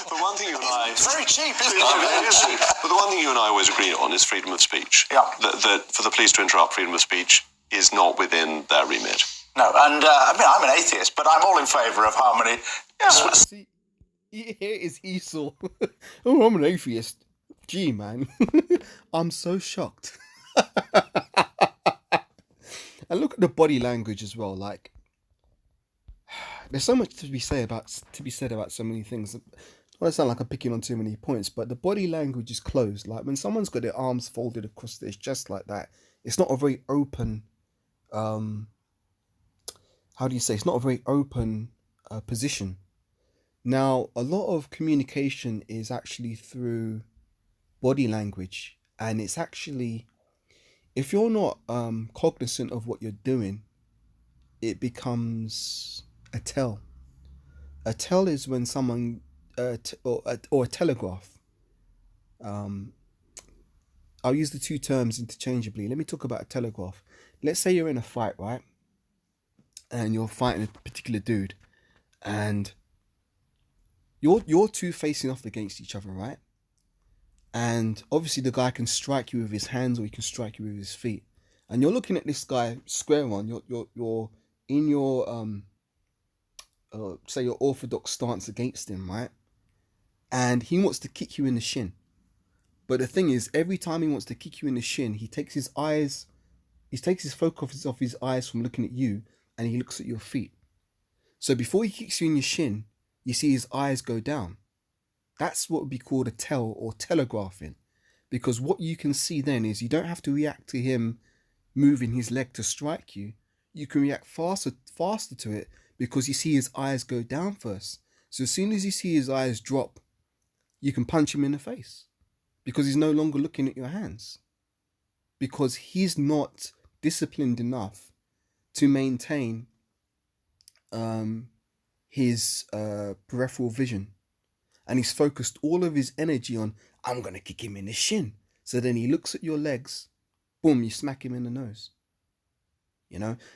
Speaker 2: The one thing you and I...
Speaker 6: It's very cheap, isn't it?
Speaker 2: It is cheap. But the one thing you and I always agree on is freedom of speech.
Speaker 6: Yeah.
Speaker 2: That for the police to interrupt freedom of speech is not within their remit.
Speaker 6: No, and I'm an atheist, but I'm all in favour of harmony. Yes.
Speaker 1: See, here is Esau. Oh, I'm an atheist. Gee, man. I'm so shocked. And look at the body language as well. Like, there's so much to be said about so many things. I don't want to sound like I'm picking on too many points, but the body language is closed. Like when someone's got their arms folded across their chest like that, it's not a very open. How do you say? It's not a very open position. Now, a lot of communication is actually through body language, and it's actually, if you're not cognizant of what you're doing, it becomes a tell. A tell is when someone or a telegraph. I'll use the two terms interchangeably. Let me talk about a telegraph. Let's say you're in a fight, right? And you're fighting a particular dude, and you're two facing off against each other, right? And obviously the guy can strike you with his hands or he can strike you with his feet. And you're looking at this guy square on. You're in your say your orthodox stance against him, right? And he wants to kick you in the shin. But the thing is, every time he wants to kick you in the shin, he takes his focus off his eyes from looking at you, and he looks at your feet. So before he kicks you in your shin, you see his eyes go down. That's what would be called a tell or telegraphing. Because what you can see then is you don't have to react to him moving his leg to strike you. You can react faster to it because you see his eyes go down first. So as soon as you see his eyes drop, you can punch him in the face because he's no longer looking at your hands, because he's not disciplined enough to maintain his peripheral vision, and he's focused all of his energy on, I'm gonna kick him in the shin. So then he looks at your legs, boom, you smack him in the nose.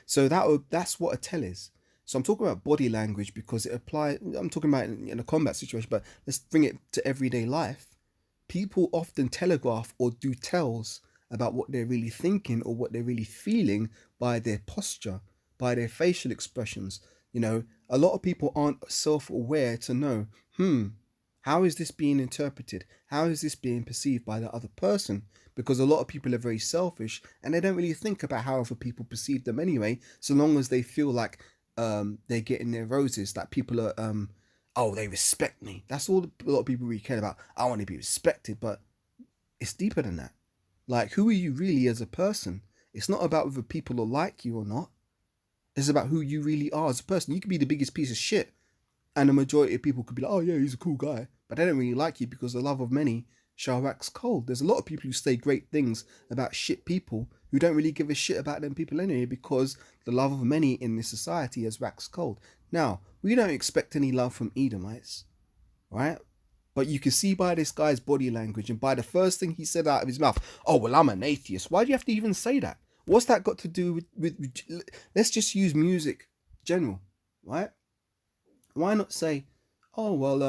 Speaker 1: So that's what a tell is. So I'm talking about body language because it applies. I'm talking about in a combat situation, but let's bring it to everyday life. People often telegraph or do tells about what they're really thinking or what they're really feeling by their posture, by their facial expressions. A lot of people aren't self-aware to know, how is this being interpreted? How is this being perceived by the other person? Because a lot of people are very selfish and they don't really think about how other people perceive them anyway, so long as they feel like they're getting their roses, that people are, they respect me. That's all a lot of people really care about. I want to be respected, but it's deeper than that. Like, who are you really as a person? It's not about whether people will like you or not. It's about who you really are as a person. You could be the biggest piece of shit, and the majority of people could be like, oh yeah, he's a cool guy, but they don't really like you because the love of many shall wax cold. There's a lot of people who say great things about shit people who don't really give a shit about them people anyway, because the love of many in this society has waxed cold. Now, we don't expect any love from Edomites, right? But you can see by this guy's body language and by the first thing he said out of his mouth, oh, well, I'm an atheist. Why do you have to even say that? What's that got to do with let's just use music general, right? Why not say, oh, well,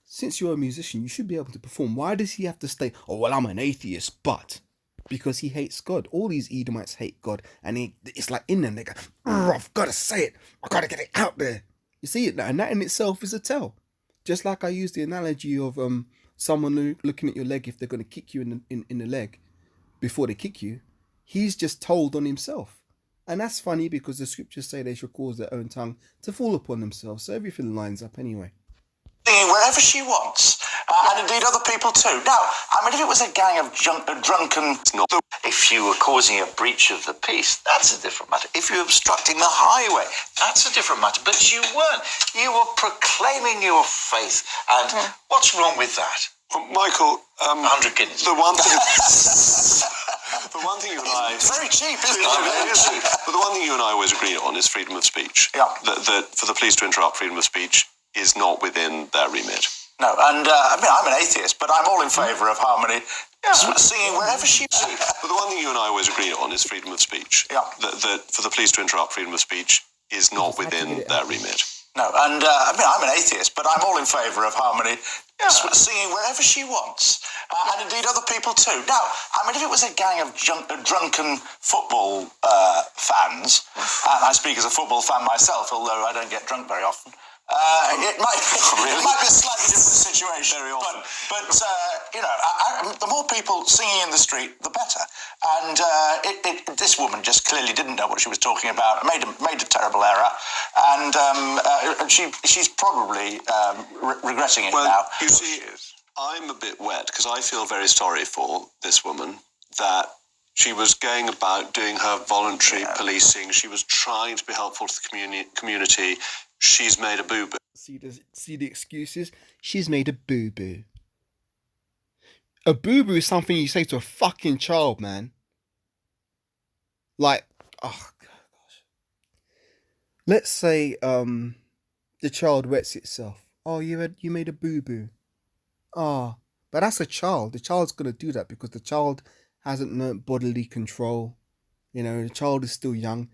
Speaker 1: since you're a musician, you should be able to perform. Why does he have to say, oh, well, I'm an atheist, but? Because he hates God. All these Edomites hate God. And it's like in them, they go, I've got to say it. I've got to get it out there. You see it now? And that in itself is a tell. Just like I used the analogy of someone looking at your leg if they're going to kick you in the leg before they kick you. He's just told on himself. And that's funny because the scriptures say they shall cause their own tongue to fall upon themselves. So everything lines up anyway.
Speaker 6: Wherever she wants, and indeed other people too. Now, I mean, if it was a gang of drunken... If you were causing a breach of the peace, that's a different matter. If you were obstructing the highway, that's a different matter. But you weren't. You were proclaiming your faith. And what's wrong with that?
Speaker 2: Well, Michael...
Speaker 6: 100 guineas.
Speaker 2: The one thing... The one thing you and I...
Speaker 6: It's very cheap, isn't it?
Speaker 2: But the one thing you and I always agree on is freedom of speech.
Speaker 6: Yeah.
Speaker 2: That for the police to interrupt freedom of speech is not within their remit.
Speaker 6: No, and I mean, I'm an atheist, but I'm all in favour of harmony. Singing wherever she...
Speaker 2: But the one thing you and I always agree on is freedom of speech.
Speaker 6: Yeah.
Speaker 2: That for the police to interrupt freedom of speech is not within their remit.
Speaker 6: No, and I mean, I'm an atheist, but I'm all in favour of harmony. Singing wherever she wants, and indeed other people too. Now, I mean, if it was a gang of drunken football fans, and I speak as a football fan myself, although I don't get drunk very often, it might be a slightly different situation.
Speaker 2: Very often.
Speaker 6: But the more people singing in the street, the better. And this woman just clearly didn't know what she was talking about. Made a terrible error, and she's probably regretting it now.
Speaker 2: You see, I'm a bit wet because I feel very sorry for this woman that she was going about doing her voluntary policing. She was trying to be helpful to the community. She's made a boo-boo.
Speaker 1: See the excuses? She's made a boo-boo. A boo-boo is something you say to a fucking child, man. Like, oh gosh. Let's say the child wets itself. Oh, you made a boo-boo. Ah, but that's a child. The child's gonna do that because the child hasn't learnt bodily control. The child is still young.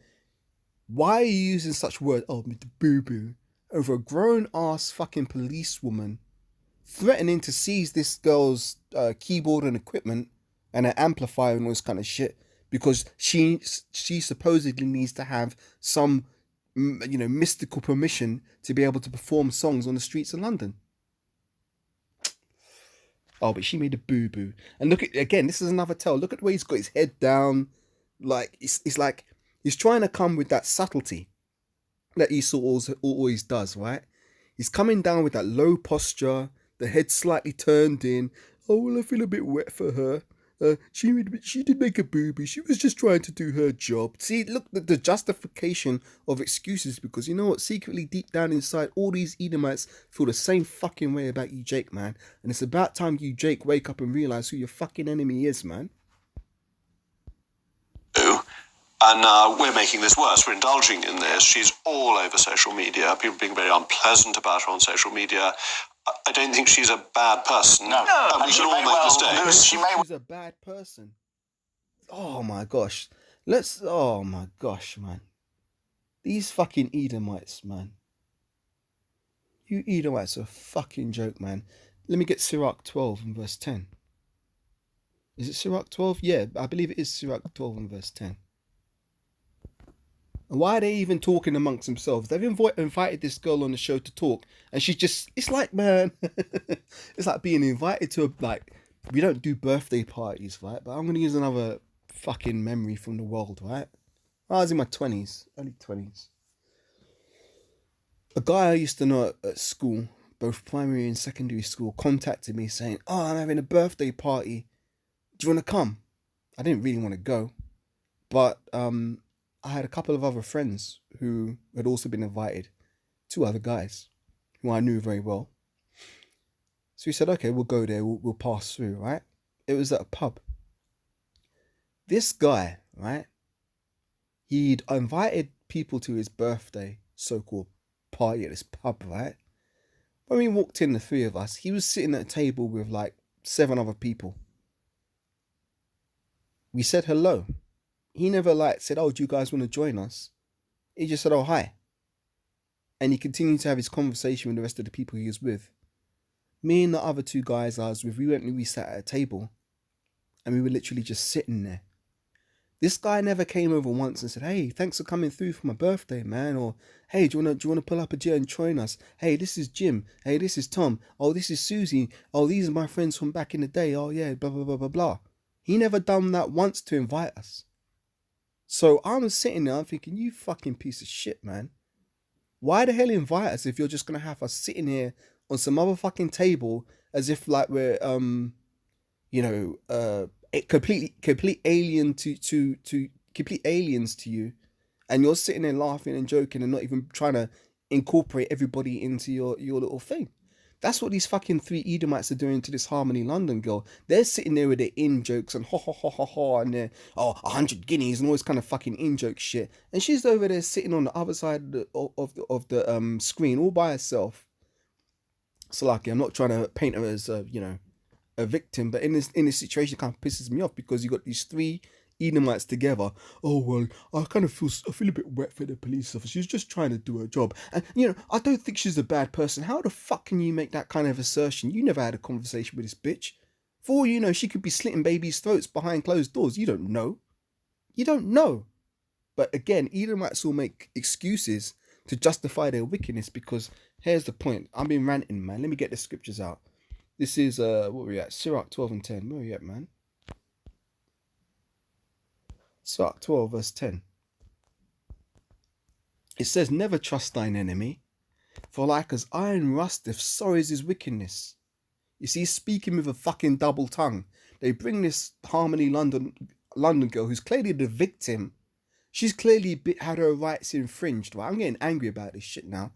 Speaker 1: Why are you using such words, oh, the boo-boo, over a grown-ass fucking policewoman threatening to seize this girl's keyboard and equipment and her amplifier and all this kind of shit because she supposedly needs to have some, mystical permission to be able to perform songs on the streets of London? Oh, but she made a boo-boo. And look at, again, this is another tell. Look at the way he's got his head down. Like, it's like... he's trying to come with that subtlety. that Esau always does, right? He's coming down with that low posture, the head slightly turned in. Oh, well, I feel a bit wet for her. She did make a booby. She was just trying to do her job. See, look, the justification of excuses, because you know what? Secretly, deep down inside, all these Edomites feel the same fucking way about you, Jake, man. And it's about time you, Jake, wake up and realize who your fucking enemy is, man.
Speaker 2: And we're making this worse. We're indulging in this. She's all over social media. People being very unpleasant about her on social media. I don't think she's a bad person.
Speaker 6: No.
Speaker 2: And we can all make mistakes.
Speaker 1: She's a bad person. Oh my gosh. Oh my gosh, man. These fucking Edomites, man. You Edomites are a fucking joke, man. Let me get Sirach 12 and verse 10. Is it Sirach 12? Yeah, I believe it is Sirach 12 and verse 10. And why are they even talking amongst themselves? They've invited this girl on the show to talk, and she's just, it's like, man, it's like being invited to we don't do birthday parties, right? But I'm going to use another fucking memory from the world, right? I was in my 20s, early 20s. A guy I used to know at school, both primary and secondary school, contacted me saying, oh, I'm having a birthday party. Do you want to come? I didn't really want to go, but I had a couple of other friends who had also been invited, 2 other guys who I knew very well. So we said, okay, we'll go there, we'll pass through, right? It was at a pub. This guy, right, he'd invited people to his birthday, so-called party at this pub, right? When we walked in, the 3 of us, he was sitting at a table with 7 other people. We said hello. He never said, oh, do you guys want to join us? He just said, oh, hi. And he continued to have his conversation with the rest of the people he was with. Me and the other 2 guys I was with, we sat at a table, and we were literally just sitting there. This guy never came over once and said, hey, thanks for coming through for my birthday, man. Or, hey, do you want to pull up a chair and join us? Hey, this is Jim. Hey, this is Tom. Oh, this is Susie. Oh, these are my friends from back in the day. Oh, yeah, blah, blah, blah, blah, blah. He never done that once to invite us. So I'm sitting there, I'm thinking, you fucking piece of shit, man. Why the hell invite us if you're just going to have us sitting here on some other fucking table as if we're, complete aliens to you, and you're sitting there laughing and joking and not even trying to incorporate everybody into your little thing. That's what these fucking 3 Edomites are doing to this Harmony London girl. They're sitting there with their in-jokes and ha, and they're, 100 guineas and all this kind of fucking in-joke shit. And she's over there sitting on the other side of the screen all by herself. So, I'm not trying to paint her as, a victim, but in this situation, it kind of pisses me off because you got these 3 Edomites together. Oh, well, I feel a bit wet for the police officer. She's just trying to do her job. And, I don't think she's a bad person. How the fuck can you make that kind of assertion? You never had a conversation with this bitch. For all you know, she could be slitting babies' throats behind closed doors. You don't know. You don't know. But again, Edomites will make excuses to justify their wickedness because here's the point. I've been ranting, man. Let me get the scriptures out. This is, what were we at? Sirach 12 and 10. Where are we at, man? Sirach 12 verse 10. It says, never trust thine enemy, for like as iron rusteth, so is his wickedness. You see, speaking with a fucking double tongue. They bring this Harmony London girl who's clearly the victim. She's clearly had her rights infringed. Right? I'm getting angry about this shit now.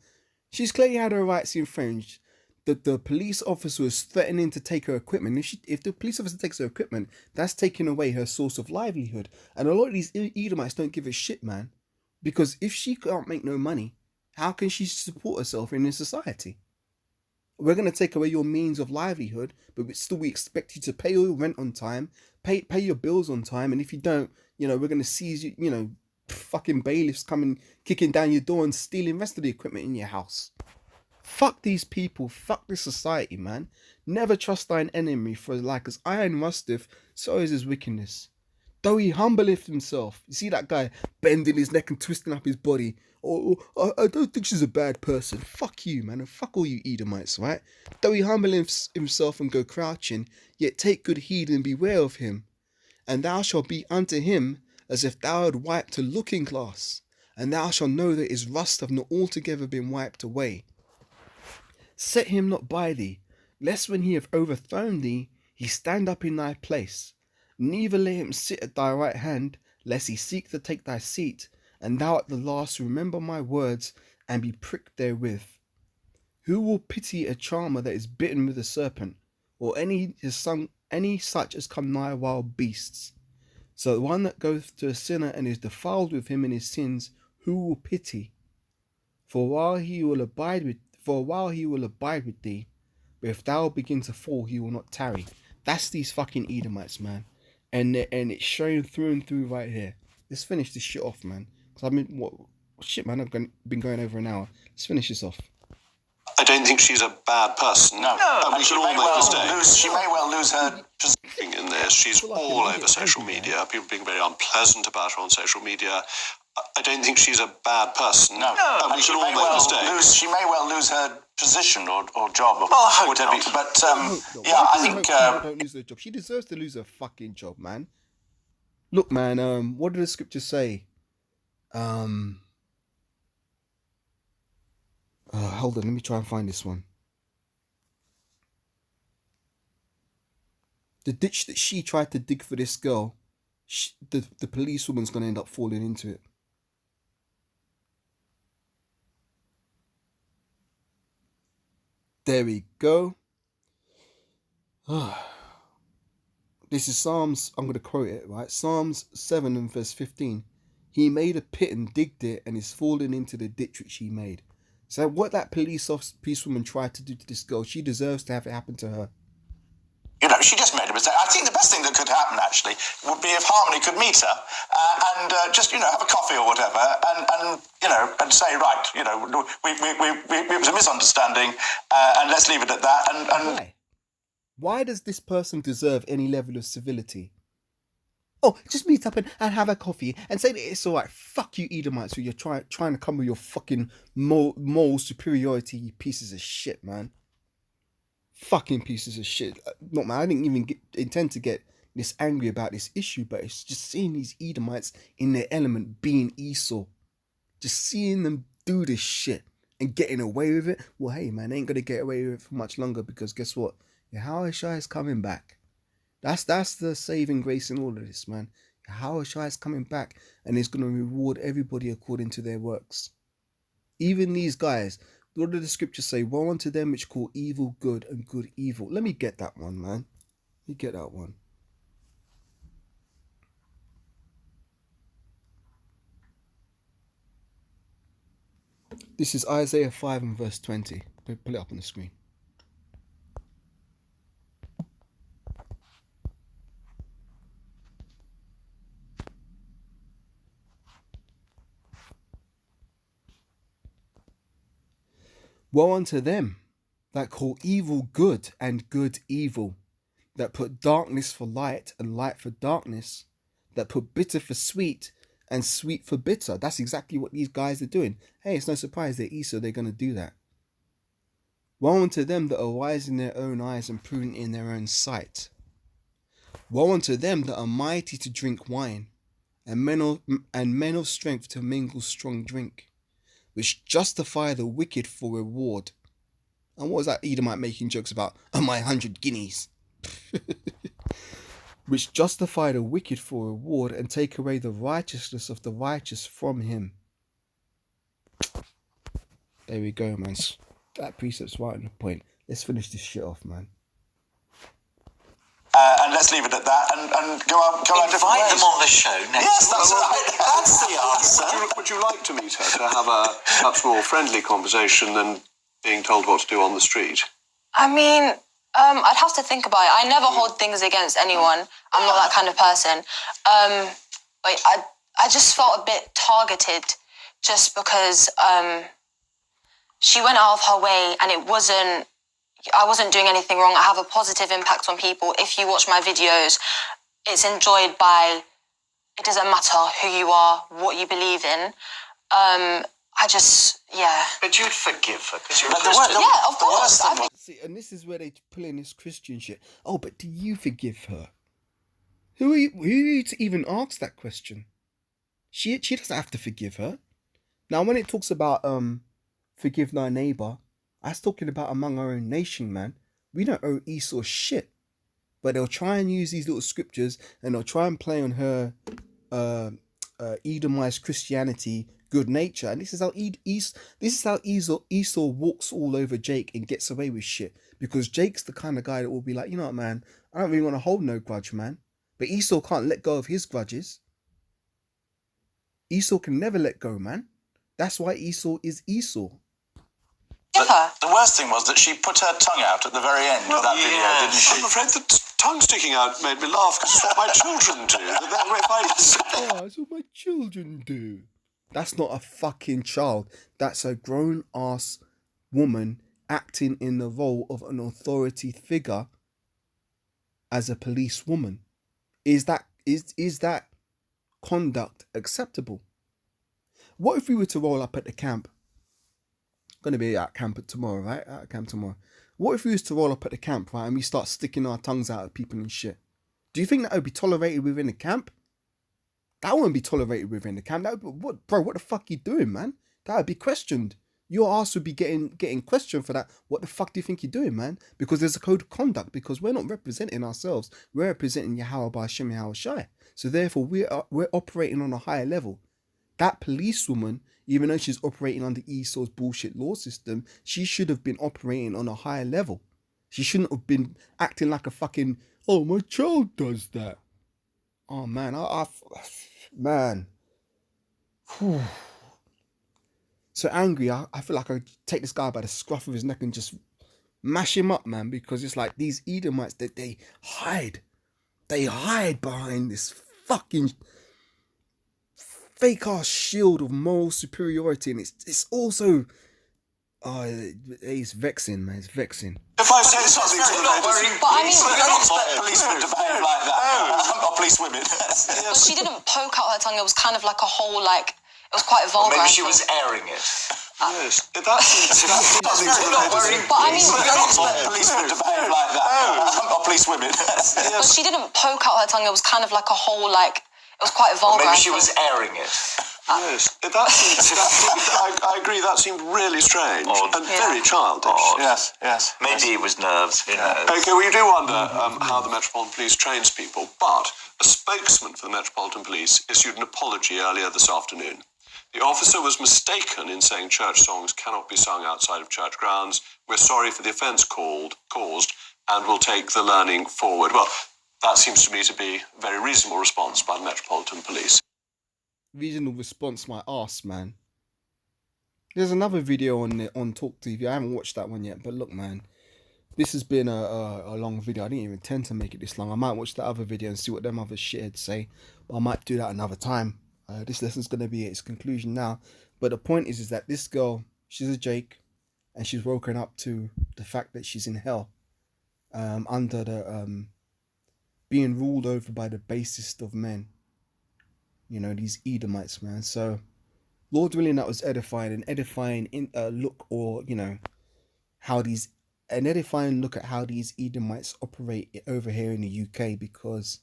Speaker 1: She's clearly had her rights infringed. The police officer was threatening to take her equipment. If the police officer takes her equipment, that's taking away her source of livelihood. And a lot of these Edomites don't give a shit, man. Because if she can't make no money, how can she support herself in this society? We're going to take away your means of livelihood, but we expect you to pay your rent on time, pay your bills on time. And if you don't, we're going to seize you, fucking bailiffs coming, kicking down your door and stealing the rest of the equipment in your house. Fuck these people, fuck this society, man. Never trust thine enemy, for like as iron rusteth, so is his wickedness. Though he humbleth himself. You see that guy bending his neck and twisting up his body. Oh, I don't think she's a bad person. Fuck you, man, and fuck all you Edomites, right? Though he humble himself and go crouching, yet take good heed and beware of him. And thou shalt be unto him as if thou had wiped a looking glass, and thou shalt know that his rust hath not altogether been wiped away. Set him not by thee, lest when he have overthrown thee, he stand up in thy place. Neither let him sit at thy right hand, lest he seek to take thy seat, and thou at the last remember my words, and be pricked therewith. Who will pity a charmer that is bitten with a serpent, or any such as come nigh wild beasts? So the one that goeth to a sinner and is defiled with him in his sins, who will pity? For a while he will abide with thee, but if thou begin to fall, he will not tarry. That's these fucking Edomites, man. And it's showing through and through right here. Let's finish this shit off, man. Because I've been going over an hour. Let's finish this off.
Speaker 2: I don't think she's a bad person.
Speaker 6: No,
Speaker 2: we can all make mistakes.
Speaker 6: She may well lose her.
Speaker 2: In this, she's all over social media. People being very unpleasant about her on social media. I don't think she's a bad person.
Speaker 6: No,
Speaker 2: we can all make mistakes.
Speaker 6: She may well lose her position or job or whatever.
Speaker 2: Not.
Speaker 6: But
Speaker 1: Yeah,
Speaker 6: I think
Speaker 1: people don't lose their job. She deserves to lose her fucking job, man. Look, man. What did the scripture say? Hold on, let me try and find this one. The ditch that she tried to dig for this girl, the policewoman's going to end up falling into it. There we go. This is Psalms, I'm going to quote it, right? Psalms 7 and verse 15. He made a pit and digged it and is fallen into the ditch which he made. So what that policewoman tried to do to this girl, she deserves to have it happen to her.
Speaker 6: You know, she just made a mistake. I think the best thing that could happen, actually, would be if Harmony could meet her and just, have a coffee or whatever and say, right, it was a misunderstanding and let's leave it at that. And
Speaker 1: Why does this person deserve any level of civility? Oh, just meet up and have a coffee and say that it's all right. Fuck you, Edomites, who you're trying to come with your fucking moral superiority, you pieces of shit, man. Fucking pieces of shit. Look, man, I didn't even intend to get this angry about this issue, but it's just seeing these Edomites in their element being Esau. Just seeing them do this shit and getting away with it. Well, hey, man, they ain't going to get away with it for much longer because guess what? Yahushua is coming back. That's the saving grace in all of this, man. Yahushua is coming back and he's going to reward everybody according to their works. Even these guys, what did the scriptures say? Woe unto them which call evil good and good evil. Let me get that one, man. Let me get that one. This is Isaiah 5 and verse 20. Put it up on the screen. Woe unto them that call evil good and good evil, that put darkness for light and light for darkness, that put bitter for sweet and sweet for bitter. That's exactly what these guys are doing. Hey, it's no surprise they're Esau, they're going to do that. Woe unto them that are wise in their own eyes and prudent in their own sight. Woe unto them that are mighty to drink wine, and men of strength to mingle strong drink, which justify the wicked for reward. And what was that Edomite making jokes about? Oh, my 100 guineas. Which justify the wicked for reward and take away the righteousness of the righteous from him. There we go, man. That precept's right on the point. Let's finish this shit off, man.
Speaker 6: And let's leave it at that and go on.
Speaker 2: Invite
Speaker 6: them
Speaker 2: on the show next.
Speaker 6: Yes, that's right. That's the answer.
Speaker 2: Would you like to meet her to have a much more friendly conversation than being told what to do on the street?
Speaker 4: I mean, I'd have to think about it. I never hold things against anyone. I'm not that kind of person. But I just felt a bit targeted just because she went out of her way and I wasn't doing anything wrong. I have a positive impact on people. If you watch my videos, it's enjoyed by, it doesn't matter who you are, what you believe in.
Speaker 6: But you'd forgive her because you're a
Speaker 4: Christian. Yeah, of course.
Speaker 1: See, and this is where they pull in this Christian shit. Oh, but do you forgive her? Who are you to even ask that question? She doesn't have to forgive her. Now, when it talks about forgive thy neighbor, that's talking about among our own nation, man. We don't owe Esau shit. But they'll try and use these little scriptures and they'll try and play on her Edomite Christianity, good nature. And this is how Esau walks all over Jake and gets away with shit. Because Jake's the kind of guy that will be like, you know what, man, I don't really want to hold no grudge, man. But Esau can't let go of his grudges. Esau can never let go, man. That's why Esau is Esau.
Speaker 6: The worst thing was that she put her tongue out at the very end of that video, didn't she?
Speaker 2: I'm afraid the tongue sticking out made me laugh because it's what my children do.
Speaker 1: That's what my children do. That's not a fucking child. That's a grown-ass woman acting in the role of an authority figure as a policewoman. Is that conduct acceptable? What if we were to roll up at the camp? Going to be at camp tomorrow, right? At camp tomorrow. What if we was to roll up at the camp, right, and we start sticking our tongues out at people and shit? Do you think that would be tolerated within the camp? That wouldn't be tolerated within the camp. That would, what the fuck you doing, man? That would be questioned. Your ass would be getting questioned for that. What the fuck do you think you're doing, man? Because there's a code of conduct. Because we're not representing ourselves. We're representing Yahweh by Hashem Yahweh Shai. So therefore, we're operating on a higher level. That policewoman, even though she's operating under Esau's bullshit law system, she should have been operating on a higher level. She shouldn't have been acting like a fucking, oh, my child does that. Oh, man, man. Whew. So angry, I feel like I take this guy by the scruff of his neck and just mash him up, man, because it's like these Edomites, that they hide behind this fucking fake ass shield of moral superiority, and it's also it's vexing, man. It's vexing.
Speaker 2: If I say something to the ladies,
Speaker 4: but I mean,
Speaker 6: we don't expect policemen to behave like that. Or policewomen.
Speaker 4: But she didn't poke out her tongue. It was kind of like a whole, like, it was quite vulgar.
Speaker 6: Maybe she was airing it.
Speaker 2: yes, that seems something to the ladies.
Speaker 4: But I mean,
Speaker 6: we don't expect policemen to behave like that. Or policewomen.
Speaker 4: but she didn't poke out her tongue. It was kind of like a whole, like, it was quite vulgar.
Speaker 6: Maybe she was airing it.
Speaker 2: Yes, I agree. That seemed really strange and very childish.
Speaker 6: Yes. Maybe it was nerves. Who knows?
Speaker 2: Okay, well, you do wonder how the Metropolitan Police trains people, but a spokesman for the Metropolitan Police issued an apology earlier this afternoon. The officer was mistaken in saying church songs cannot be sung outside of church grounds. We're sorry for the offence caused, and will take the learning forward. Well, that seems to me to be a very reasonable response by the Metropolitan Police.
Speaker 1: Reasonable response, my ass, man. There's another video on Talk TV. I haven't watched that one yet, but look, man, this has been a long video. I didn't even intend to make it this long. I might watch that other video and see what them other shitheads say, but I might do that another time. This lesson's going to be at its conclusion now, but the point is that this girl, she's a Jake, and she's woken up to the fact that she's in hell, under the being ruled over by the basest of men. You know, these Edomites, man. So, Lord willing, that was edifying. An edifying look, or, you know, an edifying look at how these Edomites operate over here in the UK, because,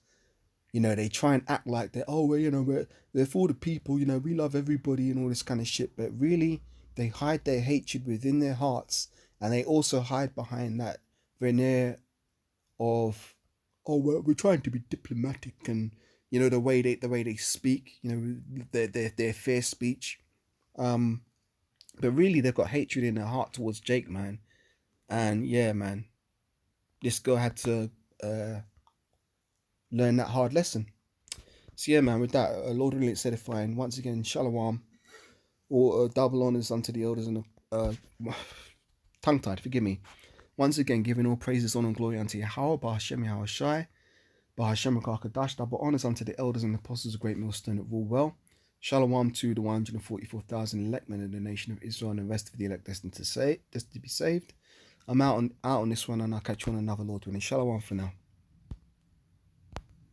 Speaker 1: you know, they try and act like they're, oh, well, you know, they're for the people, you know, we love everybody and all this kind of shit. But really, they hide their hatred within their hearts, and they also hide behind that veneer of, oh, well, we're trying to be diplomatic, and, you know, the way they speak, you know, their fair speech, but really they've got hatred in their heart towards Jake, man. And yeah, man, this girl had to learn that hard lesson. So yeah, man, with that, Lord willing, it's edifying. Once again, shalom, or double honors unto the elders, and tongue-tied, forgive me. Once again, giving all praises, honor, and glory unto Yahweh, Bahashem Yahweh Shai, Bahashem Kadash, double honors unto the elders and apostles of great millstone that rule well. Shalom to the 144,000 elect men of the nation of Israel and the rest of the elect destined to be saved. I'm out on this one, and I'll catch you on another, Lord willing. Shalom for now.